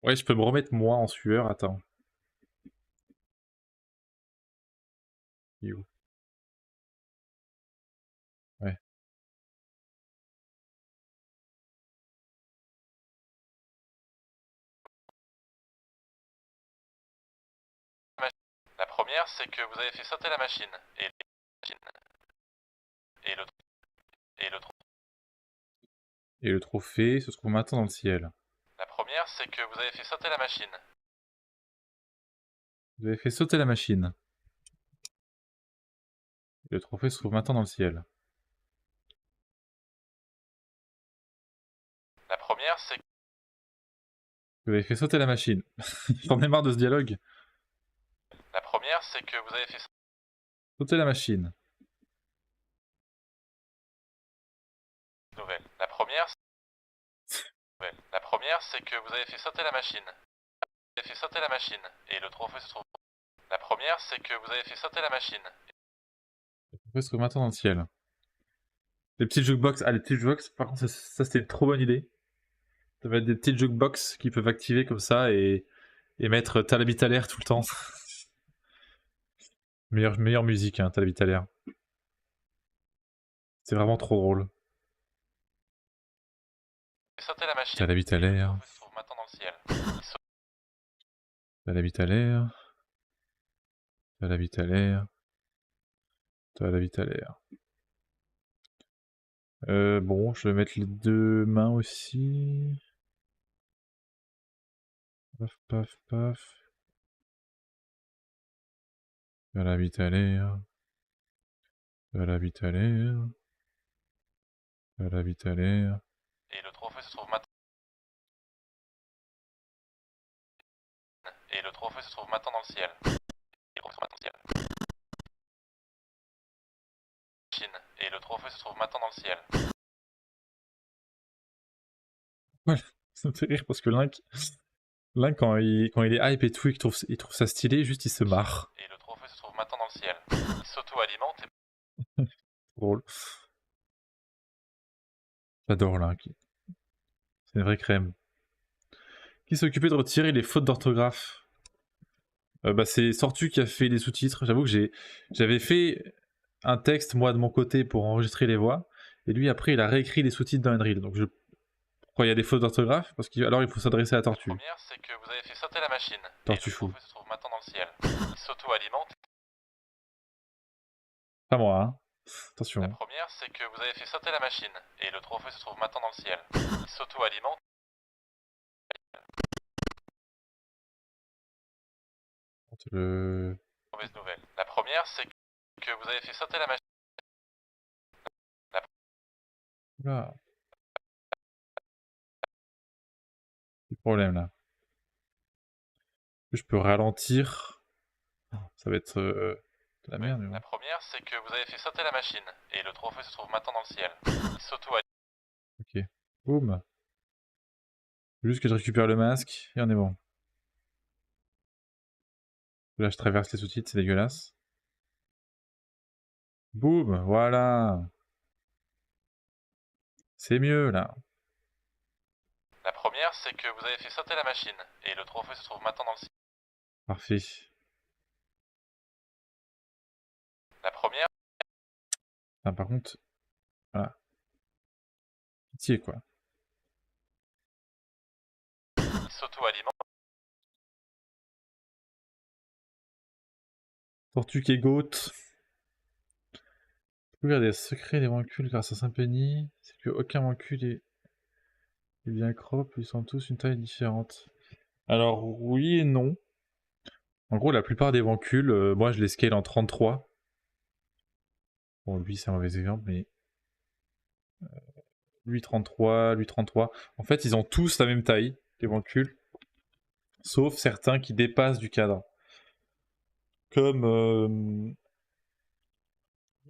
Ouais, je peux me remettre moi en sueur, attends. Il est où? Ouais. La première, c'est que vous avez fait sauter la machine, et le... Et le trophée se trouve maintenant dans le ciel. La première, c'est que vous avez fait sauter la machine. Vous avez fait sauter la machine. Et le trophée se trouve maintenant dans le ciel. La première, c'est que Vous avez fait sauter la machine. J'en ai marre de ce dialogue. la première, c'est que vous avez fait Sauter la machine. nouvelle. La première, c'est que vous avez fait sauter la machine. Vous avez fait sauter la machine, et le trophée se trouve. La première, c'est que vous avez fait sauter la machine. Le trophée se trouve maintenant dans le ciel. Les petites jukebox. Ah, les petites jukebox, par contre, ça c'était une trop bonne idée. Ça va être des petites jukebox qui peuvent activer comme ça et mettre Talabit à l'air tout le temps. meilleure musique, hein, Talabit à l'air. C'est vraiment trop drôle. Sauter la machine. Talabit à l'air. Le trophée se trouve maintenant dans le ciel. Talabit à l'air. Talabit à l'air. Talabit à l'air. Bon, je vais mettre les deux mains aussi. Paf, paf, paf. Talabit à l'air. Talabit à l'air. Talabit à l'air. Et le trophée se trouve maintenant. Et le trophée se trouve maintenant dans le ciel. Et le trophée se trouve maintenant dans le ciel. Ouais, ça me fait rire parce que Link quand il est hype et tout, il trouve ça stylé, juste il se marre. Et le trophée se trouve maintenant dans le ciel. Il s'auto-alimente et... Drôle. J'adore Link. C'est une vraie crème. Qui s'est occupé de retirer les fautes d'orthographe? Bah c'est Sortu qui a fait les sous-titres. J'avoue que j'avais fait un texte moi de mon côté pour enregistrer les voix, et lui après il a réécrit les sous-titres dans Unreal. Donc pourquoi il y a des fautes d'orthographe? Parce qu'alors il faut s'adresser à Tortue. La première, c'est que vous avez fait sauter la machine. Tortue et le fou. trophée se trouve maintenant dans le ciel. Il s'auto-alimente. Pas moi, hein. Attention. La première, c'est que vous avez fait sauter la machine. Et le trophée se trouve maintenant dans le ciel. Il s'auto-alimente. Mauvaise nouvelle. La première, c'est que vous avez fait sauter la machine. Oula. Le problème là. Je peux ralentir. Ça va être de la merde. La première, c'est que vous avez fait sauter la machine. Et le trophée se trouve maintenant dans le ciel. Il s'auto-alimente. Ok. Boum. Juste que je récupère le masque et on est bon. Là je traverse les sous-titres, c'est dégueulasse. Boum, voilà. C'est mieux là. La première, c'est que vous avez fait sauter la machine. Et le trophée se trouve maintenant dans le ciel. Parfait. La première. Ah, par contre, voilà. Pitié quoi. Il s'auto-alimente. Tortue qui est goat. Découvrir des secrets des vancules grâce à Saint-Penny. C'est que aucun vancule est bien crop, ils sont tous une taille différente. Alors oui et non. En gros, la plupart des vancules, moi je les scale en 33. Bon, lui c'est un mauvais exemple, mais Lui 33, lui 33. En fait, ils ont tous la même taille, les wankuls, sauf certains qui dépassent du cadre. Comme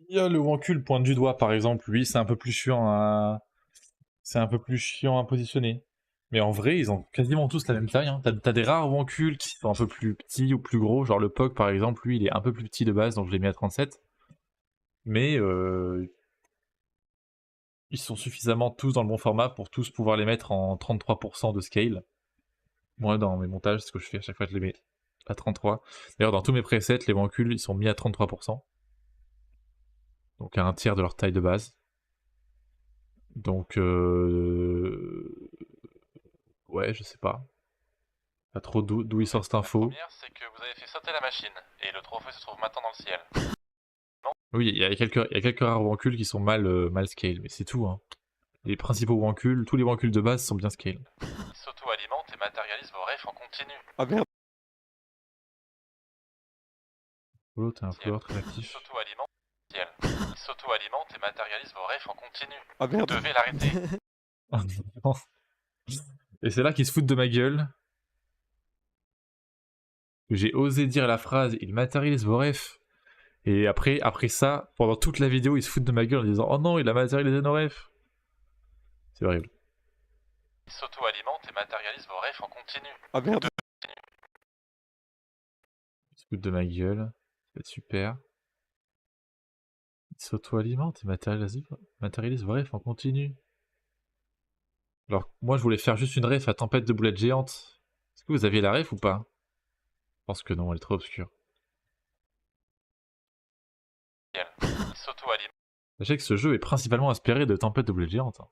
il y a le wankul pointe du doigt par exemple, lui c'est un peu plus chiant à positionner. Mais en vrai, ils ont quasiment tous la même taille. Hein. T'as des rares wankuls qui sont un peu plus petits ou plus gros, genre le Pog par exemple, lui il est un peu plus petit de base, donc je l'ai mis à 37. Mais ils sont suffisamment tous dans le bon format pour tous pouvoir les mettre en 33% de scale. Moi dans mes montages, c'est ce que je fais à chaque fois, je les mets à 33. D'ailleurs dans tous mes presets, les wankuls ils sont mis à 33%. Donc à un tiers de leur taille de base. Donc ouais, je sais pas. Pas trop d'où il sort cette info. La première, c'est que vous avez fait sauter la machine, et le trophée se trouve maintenant dans le ciel. Oui, il y a quelques rares wankuls qui sont mal scale, mais c'est tout. Hein. Les principaux wankuls, tous les wankuls de base sont bien scale. Il s'auto-alimente et matérialise vos refs en continu. Ah merde. Oh, t'es un joueur très Il actif. s'auto-alimente Il s'auto-alimente et matérialise vos refs en continu. Ah Vous merde. devez l'arrêter. Et c'est là qu'ils se foutent de ma gueule. J'ai osé dire la phrase, il matérialise vos refs. Et après ça, pendant toute la vidéo, ils se foutent de ma gueule en disant oh non, il a matérialisé nos refs. C'est horrible. Il s'auto-alimente et matérialise vos refs en continu. Ah merde. Ils se foutent de ma gueule. Ça va être super. Il s'auto-alimente et matérialise vos refs en continu. Alors, moi, je voulais faire juste une ref à tempête de boulettes géantes. Est-ce que vous aviez la ref ou pas? Je pense que non, elle est trop obscure. Il s'auto-alimente. Sachez que ce jeu est principalement inspiré de tempête de boulettes géantes. Hein.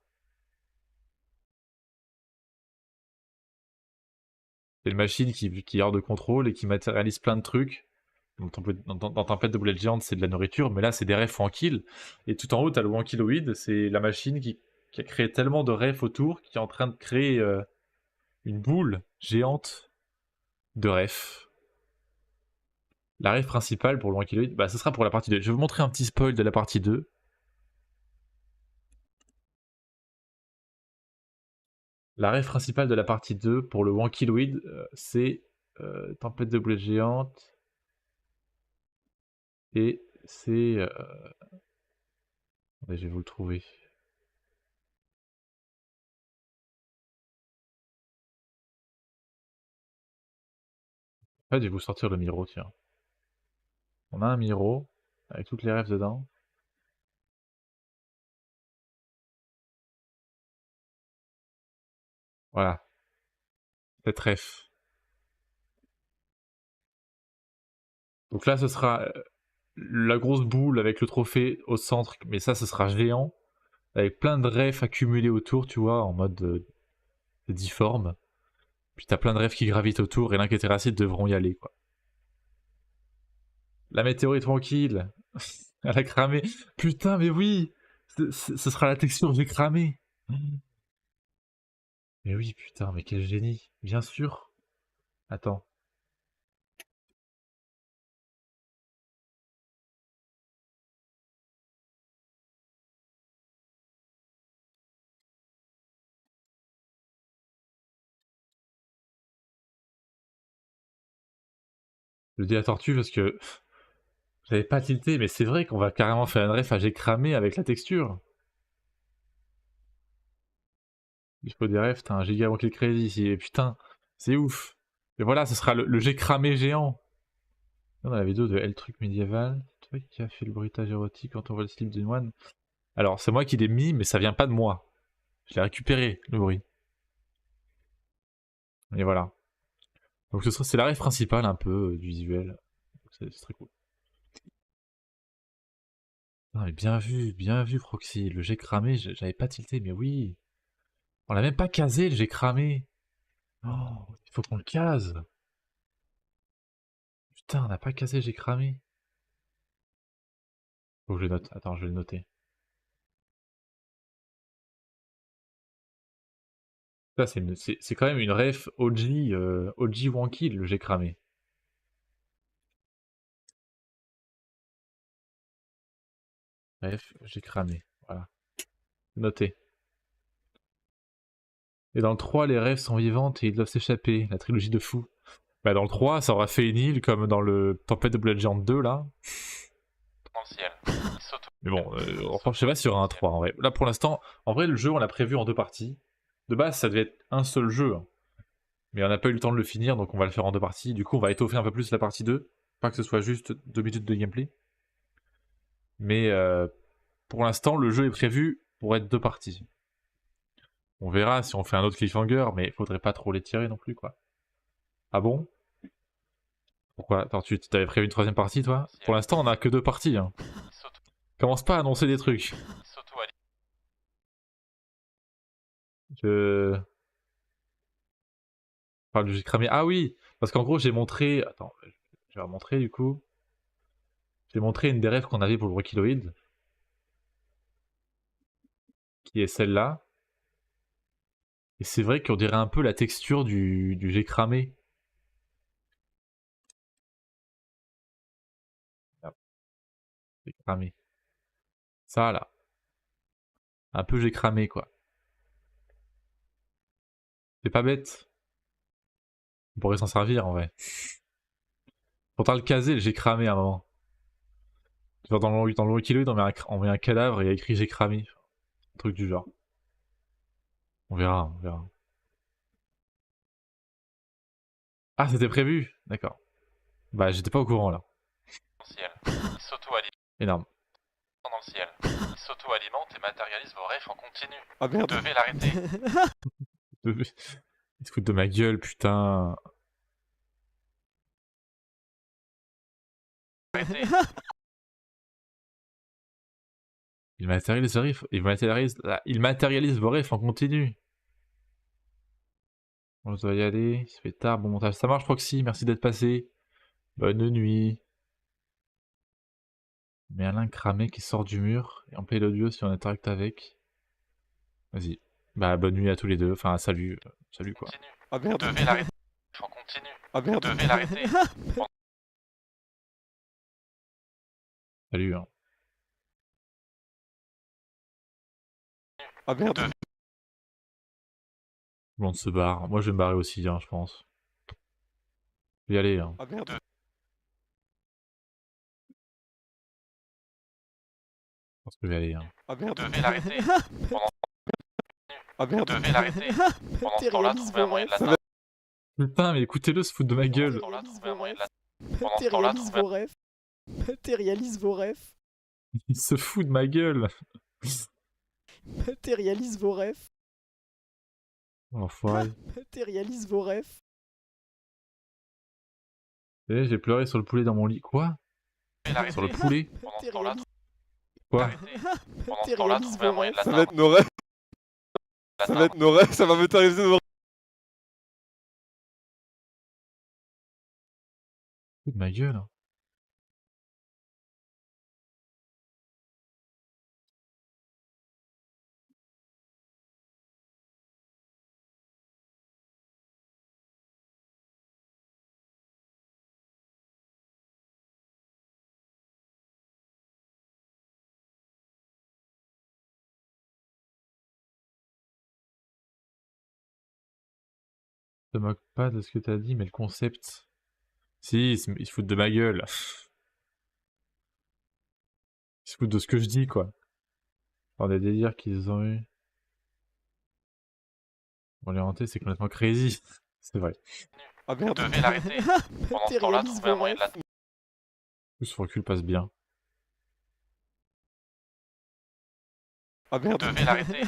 C'est une machine qui est hors de contrôle et qui matérialise plein de trucs. Dans tempête de boulettes géantes, c'est de la nourriture, mais là, c'est des refs wankill. Et tout en haut, t'as le wankiloid, c'est la machine qui a créé tellement de refs autour, qui est en train de créer une boule géante de refs. La ref principale pour le wankiloid, bah ce sera pour la partie 2. Je vais vous montrer un petit spoil de la partie 2. La ref principale de la partie 2 pour le wankiloid, c'est tempête de boulettes géantes. Et c'est... Attendez, je vais vous le trouver. En fait, je vais vous sortir le Miro, tiens. On a un Miro, avec toutes les refs dedans. Voilà. Cette ref. Donc là, ce sera la grosse boule avec le trophée au centre, mais ça, ce sera géant. Avec plein de refs accumulés autour, tu vois, en mode difforme. Puis t'as plein de refs qui gravitent autour, et l'un qui est terrassé devront y aller, quoi. La météorite tranquille. Elle a cramé. Putain, mais oui, ce sera la texture, j'ai cramé. Mais oui, putain, mais quel génie. Bien sûr. Attends. Je dis la tortue parce que j'avais pas tilté, mais c'est vrai qu'on va carrément faire une ref à j'ai cramé avec la texture. Il faut des refs, t'as un giga wankill crazy ici, et putain, c'est ouf. Et voilà, ce sera le j'ai cramé géant. Dans la vidéo de L truc médiéval, c'est toi qui a fait le bruitage érotique quand on voit le slip d'une moine. Alors, c'est moi qui l'ai mis, mais ça vient pas de moi. Je l'ai récupéré, le bruit. Et voilà. Donc c'est la ref principale un peu du visuel. C'est très cool. Non mais bien vu Proxy. Le j'ai cramé, j'avais pas tilté, mais oui. On l'a même pas casé, le j'ai cramé. Oh, il faut qu'on le case. Putain, on n'a pas casé, j'ai cramé. Faut que je le note. Attends, je vais le noter. Ça, c'est quand même une ref OG, OG Wonky, le j'ai cramé. Bref, j'ai cramé. Voilà. Noté. Et dans le 3, les rêves sont vivantes et ils doivent s'échapper. La trilogie de fous. Bah dans le 3, ça aura fait une île comme dans le Tempête de Blood Giant 2 là. Dans le ciel. Il s'auto... Mais bon, enfin, je sais pas s'il y aura un 3 en vrai. Là pour l'instant, en vrai le jeu on l'a prévu en 2 parties. De base ça devait être un seul jeu. Hein. Mais on n'a pas eu le temps de le finir donc on va le faire en 2 parties. Du coup on va étoffer un peu plus la partie 2. Pas que ce soit juste 2 minutes de gameplay. Mais pour l'instant le jeu est prévu pour être 2 parties. On verra si on fait un autre cliffhanger, mais il faudrait pas trop les tirer non plus quoi. Ah bon? Pourquoi? Attends, tu t'avais prévu une 3ème partie toi? Pour l'instant on a que 2 parties. Hein. Commence pas à annoncer des trucs. Je parle du j'ai cramé. Ah oui! Parce qu'en gros j'ai montré. Attends, je vais remontrer du coup. J'ai montré une des rêves qu'on avait pour le Rockiloid. Qui est celle-là. Et c'est vrai qu'on dirait un peu la texture du j'ai cramé. J'ai cramé. Ça là. Un peu j'ai cramé quoi. C'est pas bête. On pourrait s'en servir en vrai. Pourtant le caser, j'ai cramé à un moment. Genre dans le Rockiloid, on met un cadavre et il y a écrit j'ai cramé. Un truc du genre. On verra, on verra. Ah, c'était prévu? D'accord. Bah, j'étais pas au courant là. Dans le ciel. Il s'auto-alimente Énorme. dans le ciel. Il s'auto-alimente et matérialise vos rêves en continu. Ah Vous merde. devez l'arrêter. Il se fout de ma gueule, putain. Arrêtez. Il matérialise vos rêves en continu. Bon, je dois y aller. Il se fait tard. Bon montage. Ça marche, Proxy. Merci d'être passé. Bonne nuit. Merlin cramé qui sort du mur. Et on paye l'audio si on interacte avec. Vas-y. Bah, bonne nuit à tous les deux. Enfin, salut. Salut quoi. Continue. Ah Vous merde. devez l'arrêter. En continu. Ah Vous merde. devez l'arrêter. Salut. Hein. Ah merde. On se barre. Moi, je vais me barrer aussi, hein, je pense. Je vais y aller. Hein. Ah merde. Je pense que je vais y aller. Hein. Ah Vous merde. devez l'arrêter. Ah Vous merde. devez l'arrêter. Pendant ce temps-là, trouvez un moyen de l'atteindre. Putain, mais écoutez-le se foutre de ma Pendant ce gueule. temps-là, trouvez un moyen de l'atteindre. Pendant ce temps-là, Matérialise trouvez vos rêves. Matérialise vos rêves. Il se fout de ma gueule. Matérialise vos rêves. Enfoiré. Matérialise vos rêves. Eh, j'ai pleuré sur le poulet dans mon lit. Quoi? l'arrêter. Sur le poulet? Pendant ce temps-là, Quoi? l'arrêter. Pendant ce temps-là, Matérialise trouvez un vos moyen de rêves. Ça va l'atteindre. être nos rêves. Ça va être nos rêves. Ça va matérialiser nos rêves. De ma gueule. Hein. Je te moque pas de ce que t'as dit, mais le concept. Si, ils se foutent de ma gueule. Ils se foutent de ce que je dis, quoi. Dans des délires qu'ils ont eu. Bon, les hantés, c'est complètement crazy. C'est vrai. Ah Vous merde. devez l'arrêter. Pendant ce temps-là, Matérialise trouvez un vos moyen de rêves. l'atteindre. Ce recul passe bien. Ah Vous merde. devez l'arrêter.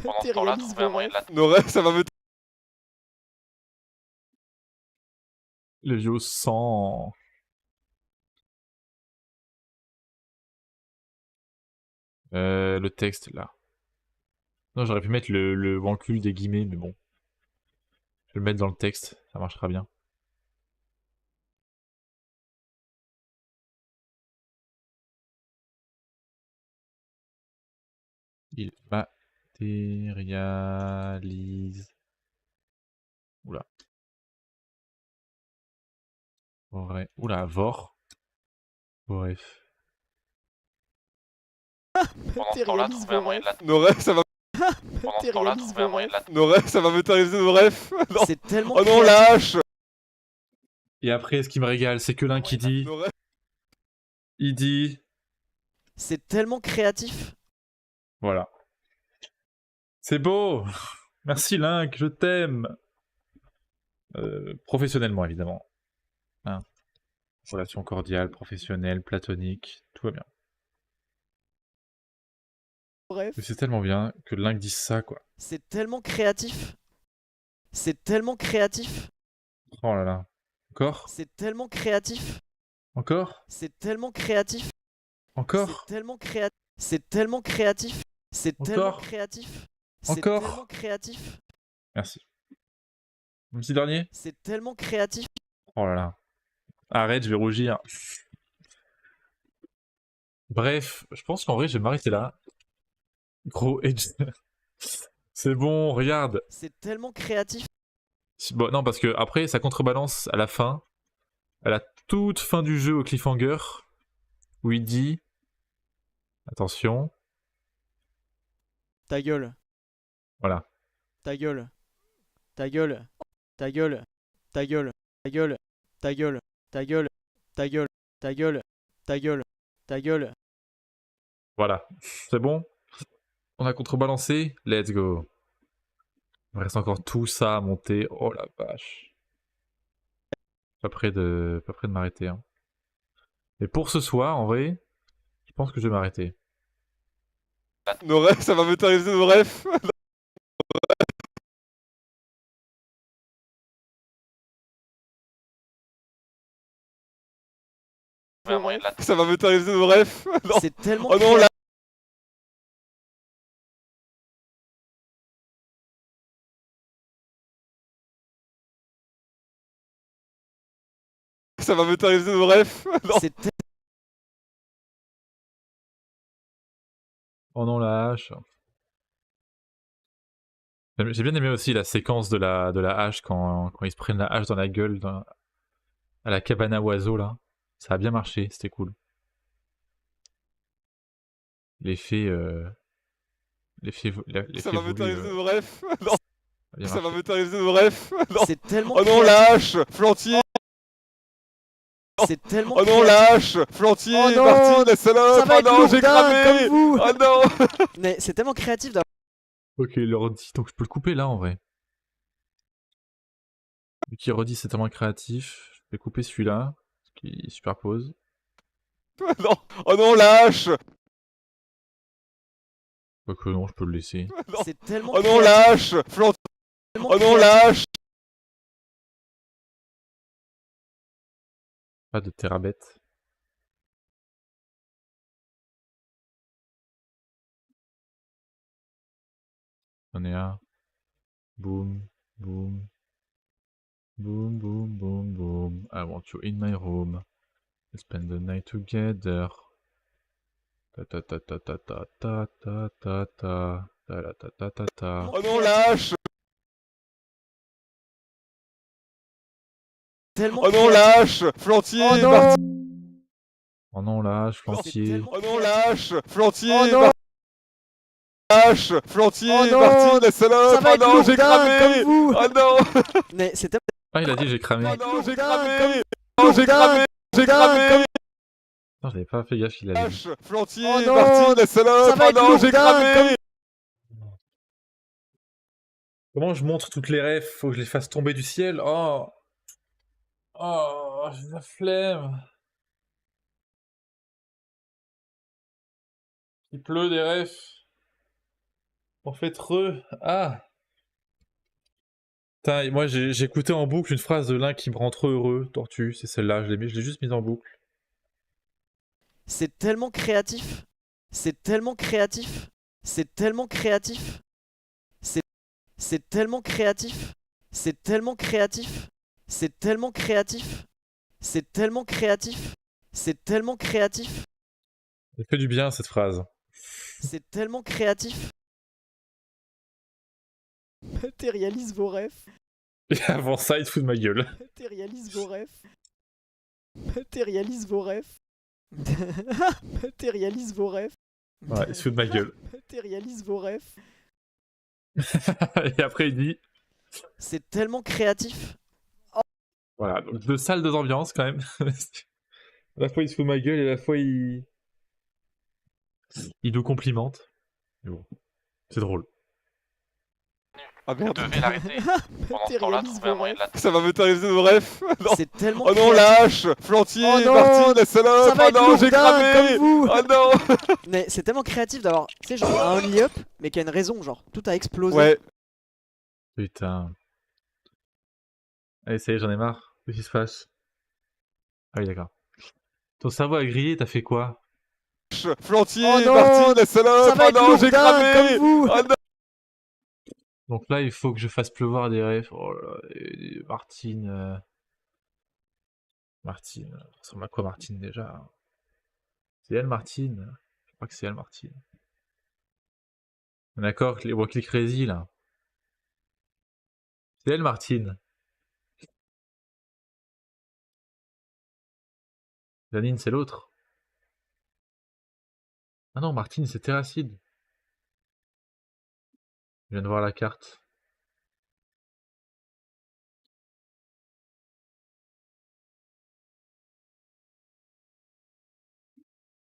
Pendant ce temps-là, Matérialise trouvez un vos moyen de rêves. l'atteindre. Nos rêves, ça va matérialiser. Le vieux sang. Le texte, là. Non, j'aurais pu mettre le wancul des guillemets, mais bon. Je vais le mettre dans le texte, ça marchera bien. Il matérialise. Oula. Ouais. Oula, vor. Bref. Pendant ce temps-là, Matérialise trouvez un vos moyen de rêves. l'atteindre. Nos rêves, ça va Pendant ce temps-là, Matérialise trouver un vos moyen de la... Nos rêves, ça va matérialiser nos rêves. Non. C'est tellement Oh non, créatif. lâche. Et après, ce qui me régale, c'est que l'un qui dit. Nos rêves. Il dit. C'est tellement créatif. Voilà. C'est beau. Merci Link, je t'aime. Professionnellement, évidemment. Hein. Relation cordiale, professionnelle, platonique, tout va bien. Bref. Mais c'est tellement bien que Link dise ça, quoi. C'est tellement créatif. C'est tellement créatif. Oh là là. Encore? C'est tellement créatif. Encore? C'est tellement créatif. Encore? C'est tellement créatif. C'est tellement créatif. C'est tellement Encore? créatif. C'est Encore? tellement créatif. Merci. Un petit dernier? C'est tellement créatif. Oh là là. Arrête, je vais rougir. Bref, je pense qu'en vrai, je vais m'arrêter là. Gros edge. C'est bon, regarde. C'est tellement créatif. Bon, non, parce que après, ça contrebalance à la fin. À la toute fin du jeu au cliffhanger. Où il dit... Attention. Ta gueule. Voilà. Ta gueule. Ta gueule. Ta gueule. Ta gueule. Ta gueule. Ta gueule. Ta gueule. Ta gueule. Ta gueule. Ta gueule. Ta gueule. Voilà. C'est bon? On a contrebalancé? Let's go. Il me reste encore tout ça à monter. Oh la vache. Pas près de m'arrêter. Hein. Mais pour ce soir, en vrai, je pense que je vais m'arrêter. Nos rêves, ça va matérialiser nos rêves. trouver un moyen de la... Ça va matérialiser nos rêves. Non. C'est tellement Oh non, là. Ça va matérialiser nos rêves. Non. C'est te- Oh non, la hache. J'ai bien aimé aussi la séquence de la hache quand ils se prennent la hache dans la gueule à la cabane à oiseaux là. Ça a bien marché, c'était cool. L'effet. Ça va matérialiser nos rêves. Non. a bien Ça va marché. matérialiser nos rêves. Non. c'est tellement Oh non, créatif. lâche. Flantier. C'est tellement Oh non, créatif. lâche. Flantier. Oh non. Martine, la salope. Ça va Oh être non, j'ai lourdin, cramé. comme vous. Oh non. Mais c'est tellement créatif d'avoir... Ok, il le redit, donc je peux le couper là en vrai. Vu qu'il redit c'est tellement créatif, je vais couper celui-là, ce qui superpose. Non. Oh non, lâche. Quoique non, je peux le laisser. Non. C'est tellement Oh non, créatif. lâche. Flantier. Tellement Oh non, créatif. lâche. Pas de terabête. On est à... Boom, boom. Boom, boom, boom, boom. I want you in my room. Let's spend the night together. Ta ta ta ta ta ta ta ta ta ta ta ta ta ta ta. Oh non, lâche. Tellement Oh non, créatif. lâche. Flantier. Oh non. Martine. Oh non, lâche, C'est flantier. tellement Oh non, créatif. lâche. Flantier. Oh non. Martine. Lâche. Flantier. Oh non. Martine, la salope. Ça va Oh être non, j'ai lourdin, cramé. comme vous. Oh non. Mais c'est tellement... Ah, il a dit j'ai cramé. Oh non, j'ai Lourdin, cramé. comme- Oh, j'ai cramé. J'ai Lourdin, cramé. comme- Non, j'avais pas fait gaffe, il a dit. Lâche. Flantier. Oh non. Martine, la Ça salope. va Oh être non, j'ai lourdin, cramé. Comment je montre toutes les refs? Faut que je les fasse tomber du ciel? Oh! Oh, j'ai la flemme! Il pleut des refs! En fait, Ah! Putain, moi j'ai écouté en boucle une phrase de l'un qui me rend trop heureux, Tortue, c'est celle-là, je l'ai juste mise en boucle. C'est tellement créatif. C'est tellement créatif. C'est tellement créatif. C'est tellement créatif. C'est tellement créatif. C'est tellement créatif. C'est tellement créatif. C'est tellement créatif. Elle fait du bien cette phrase. C'est tellement créatif. Matérialise vos rêves. Et avant ça, il te fout de ma gueule. Matérialise vos rêves. Matérialise vos rêves. Matérialise vos rêves. Ouais, il se fout de ma gueule. Matérialise vos rêves. Et après il dit... C'est tellement créatif. Voilà, donc 2 salles, 2 ambiances quand même. À la fois il se fout ma gueule et à la fois il nous complimente. Mais bon, c'est drôle. Ah Vous merde. devez l'arrêter. Pendant ce temps-là, Matérialise trouvez un vos moyen de rêves. la... Ça va matérialiser nos rêves. Non. C'est tellement Oh non, créatif. lâche Flantier, Oh non, Martine, la salope. ça va Oh être non, j'ai lourdin, cramé. comme vous. Oh non. Mais c'est tellement créatif d'avoir, tu sais, genre un only up, mais qui a une raison, genre tout a explosé. Ouais. Putain. Allez, ça y est, j'en ai marre. Qu'est-ce qui se passe? Ah oui, d'accord. Ton cerveau a grillé, t'as fait quoi? Flantier, Oh non, Martine, la salope. Ça va Oh être non, j'ai lourdin, cramé. comme vous. Oh non. Donc là, il faut que je fasse pleuvoir des refs. Oh là là, Martine. Martine. Ça ressemble à quoi, Martine, déjà? C'est elle, Martine? Je crois que c'est elle, Martine. D'accord, les Walkie Crazy, là. C'est elle, Martine. Janine, c'est l'autre. Ah non, Martine, c'est Terracide. Je viens de voir la carte.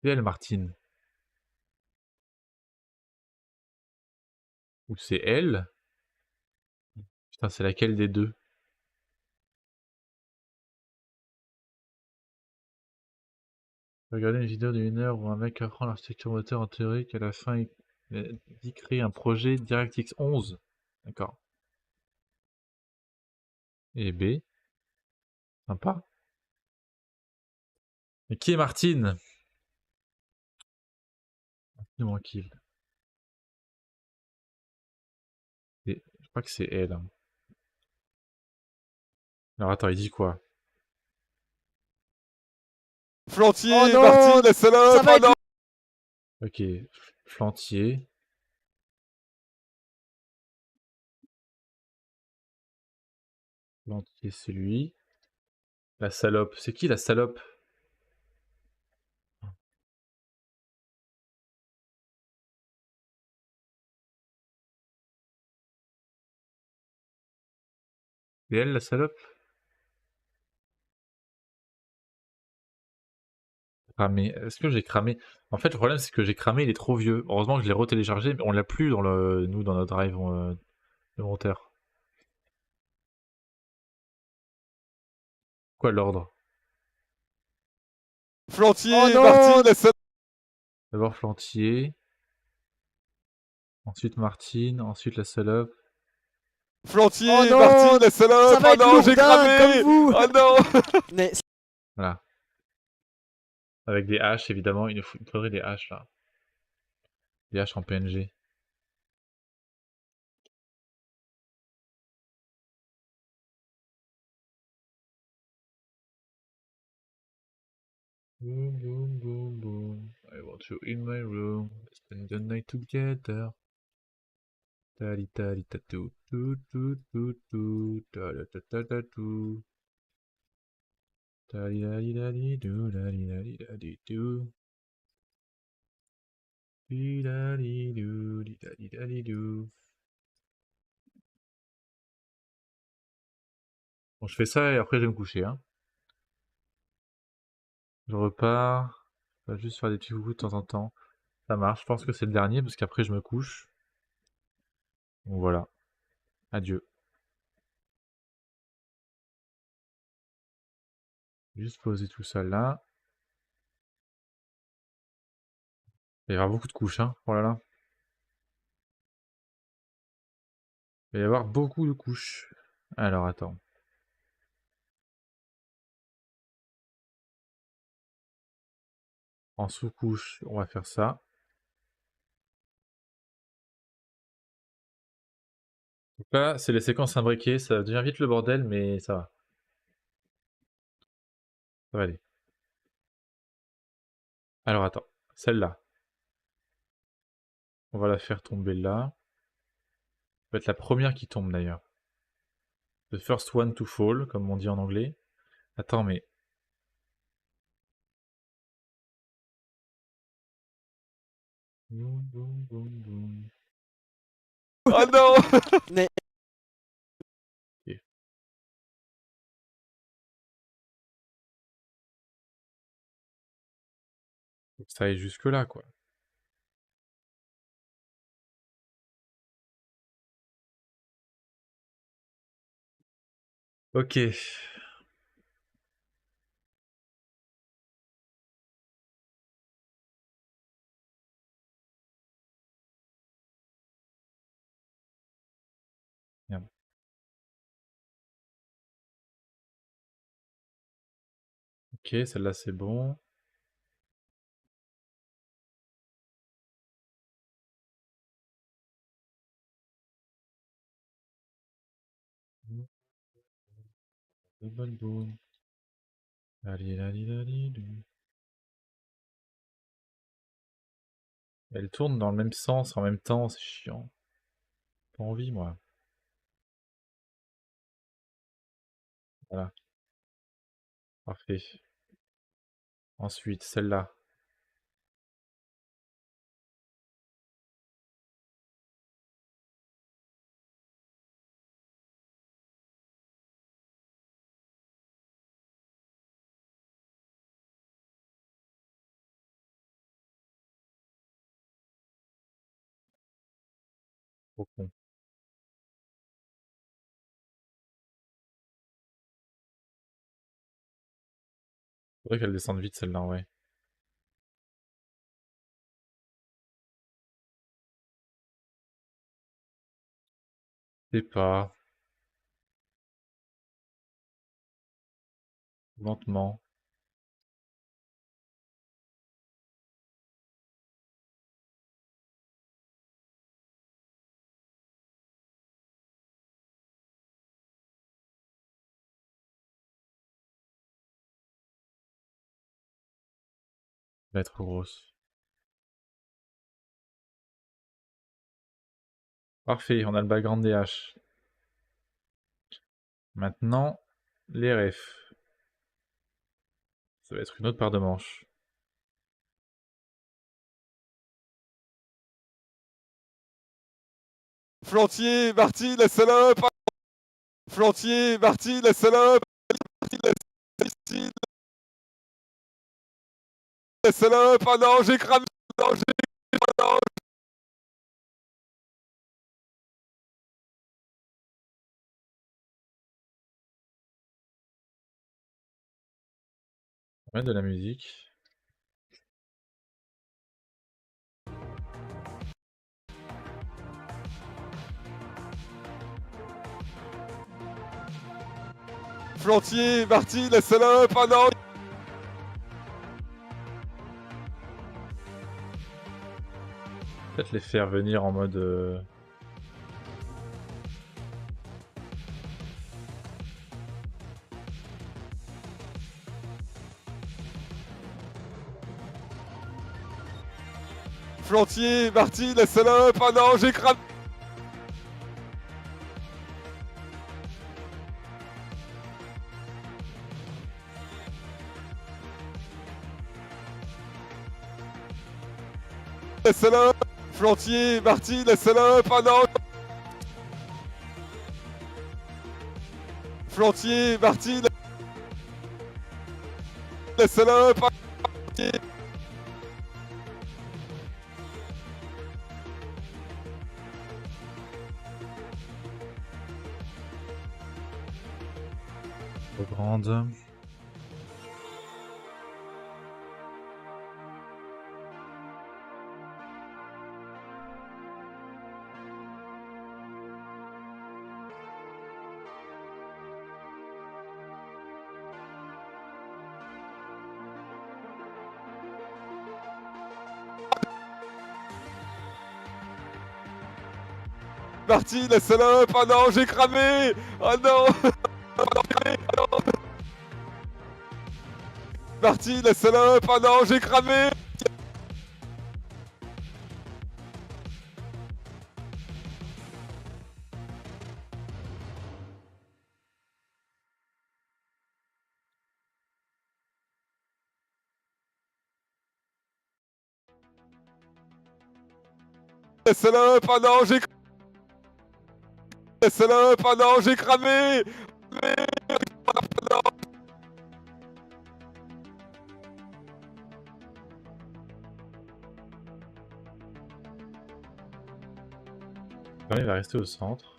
C'est elle, Martine. Ou c'est elle? Putain, c'est laquelle des deux? Regardez une vidéo de 1 heure où un mec apprend l'architecture moteur en théorie qu'à la fin il dit créer un projet DirectX 11. D'accord. Et B. Sympa. Mais qui est Martine? Tranquille. Je crois que c'est elle, hein. Alors attends, il dit quoi? Flantier, Oh non, Martine, la salope. ça va Oh être non. Ok. Flantier. Flantier, c'est lui. La salope. C'est qui la salope? Et elle, la salope? Cramé. Est-ce que j'ai cramé? En fait, le problème, c'est que j'ai cramé, il est trop vieux. Heureusement que je l'ai retéléchargé, mais on l'a plus dans nous, dans notre drive de monteur. Quoi, l'ordre? Flantier, Oh non. Martine, la salope. D'abord Flantier. Ensuite Martine. Ensuite la salope. Flantier, Oh non, Martine, la salope. ça va Oh être non, j'ai lourdin, cramé. comme vous. Oh non. Mais Voilà. Avec des haches, évidemment. Il nous faudrait des haches, là. Des haches en PNG. Boom, boom, boom, boom. I want you in my room. Let's spend the night together. Tali tali tatu. Tu tu tu tu. Tala ta ta ta tu. Tali tali tali do. Tali tali tali do. Di tali do. Di tali tali do. Bon, je fais ça et après je vais me coucher, hein. Je repars. Je vais juste faire des petits coucous de temps en temps. Ça marche. Je pense que c'est le dernier parce qu'après je me couche. Donc voilà. Adieu. Juste poser tout ça là. Il va y avoir beaucoup de couches, hein. Oh là là. Il va y avoir beaucoup de couches. Alors attends. En sous-couche, on va faire ça. Donc là, c'est les séquences imbriquées. Ça devient vite le bordel, mais ça va. Ça va aller. Alors attends. Celle-là. On va la faire tomber là. Ça va être la première qui tombe d'ailleurs. The first one to fall, comme on dit en anglais. Attends, mais... Boum, boum, boum, boum. Oh non. Faut que ça aille jusque là, quoi. Ok. Merde. Ok, celle-là c'est bon. Le baldo. Elle tourne dans le même sens en même temps, c'est chiant. Pas envie, moi. Voilà, parfait. Ensuite, celle-là. Trop con. Faudrait qu'elle descende vite, celle-là, ouais. Je sais pas. Lentement. Elle va être trop grosse. Parfait, on a le background des haches. Maintenant, les refs. Ça va être une autre paire de manches. Flantier, Marty, la salope. Flantier, Marty, la salope. Marty, la salope. Oh non, j'ai cramé. Non, non. On va mettre de la musique. Flantier, Marty, la salope. Oh non. Peut-être les faire venir en mode... Flantier, Marty, la salope. Oh non, j'ai cramé. La salope. Flantier, Marty, la salope. Oh non. Flantier, Marty, la salope. trop grande. Marty, la salope. Oh non, j'ai cramé. Oh non. Marty, la salope. Oh non, j'ai cramé. La salope. Oh non, j'ai la salope. Oh non, j'ai cramé. Il va rester au centre.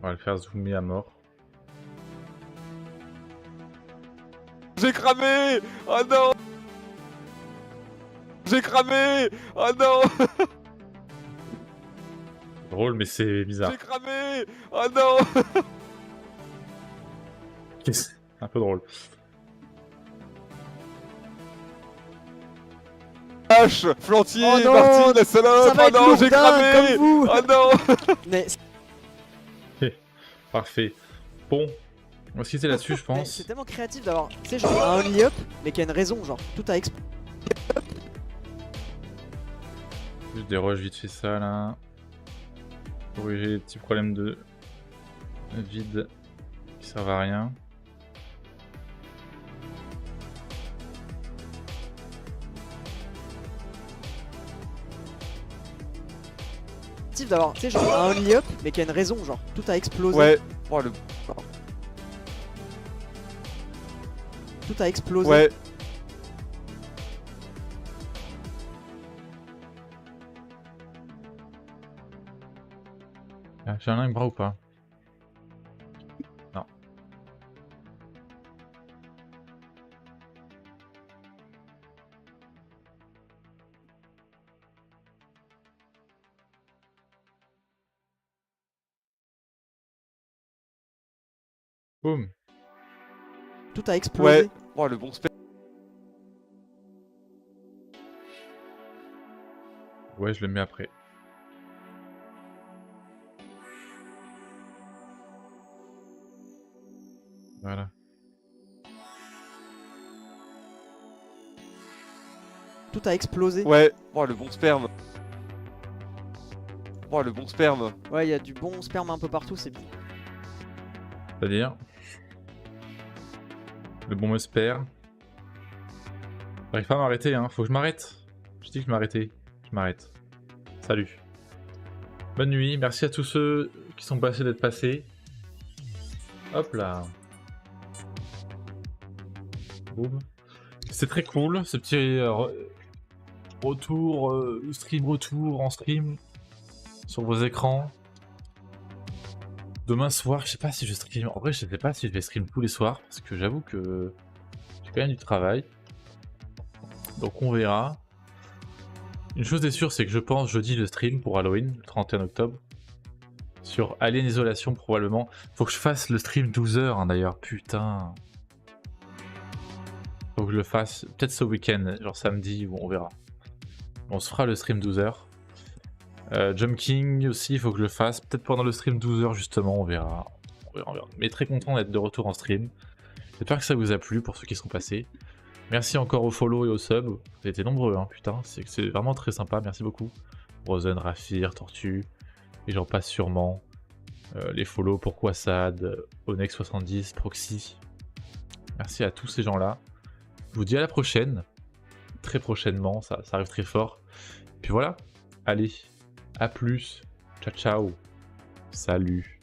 On va le faire zoomer à mort. J'ai cramé. Oh non. J'ai cramé. Oh non. Drôle, mais c'est bizarre. J'ai cramé. Oh non. C'est un peu drôle. H, Flantier, Oh non, Martine, la Ça salope. va Oh être non, j'ai lourdin cramé. comme vous. Oh non. Mais Parfait. Bon, on va se quitter là-dessus, je mais pense. c'est tellement créatif d'avoir, tu sais, genre un only up, mais qui a une raison, genre tout a explosé. Juste déroge vite fait ça là. Corriger les petits problèmes de vide qui servent à rien. D'avoir, tu sais, genre un only up, mais qui a une raison, genre tout a explosé. Ouais. Oh, le... Tout a explosé. Ouais. Ah, j'ai un bras ou pas? Non. Boum. Tout a explosé. Ouais. Oh, le bon spell. Ouais, je le mets après. Voilà. Tout a explosé. Ouais. Oh, le bon sperme. Oh, le bon sperme. Ouais, il y a du bon sperme un peu partout, c'est bien. C'est-à-dire le bon me spare. J'arrive pas à m'arrêter, hein. Faut que je m'arrête. Je dis que je m'arrêtais. Je m'arrête. Salut. Bonne nuit. Merci à tous ceux qui sont passés d'être passés. Hop là. Boum. C'est très cool ce petit retour, stream retour en stream sur vos écrans. Demain soir, je sais pas si je stream. En vrai, je sais pas si je vais stream tous les soirs parce que j'avoue que j'ai quand même du travail. Donc on verra. Une chose est sûre, c'est que je pense jeudi le stream pour Halloween, le 31 octobre. Sur Alien Isolation probablement. Faut que je fasse le stream 12h hein, d'ailleurs, putain. Faut que je le fasse peut-être ce week-end, genre samedi, on verra. On se fera le stream 12h. Jump King aussi, il faut que je le fasse. Peut-être pendant le stream 12h justement, on verra. On verra. Mais très content d'être de retour en stream. J'espère que ça vous a plu pour ceux qui sont passés. Merci encore aux follow et aux subs. Vous avez été nombreux, hein, putain. C'est vraiment très sympa, merci beaucoup. Rosen, Rafir, Tortue, et j'en passe sûrement. Les follow, Pourquoi Sad, Onex70, Proxy. Merci à tous ces gens-là. Je vous dis à la prochaine. Très prochainement, ça arrive très fort. Puis voilà. Allez. A plus. Ciao ciao. Salut.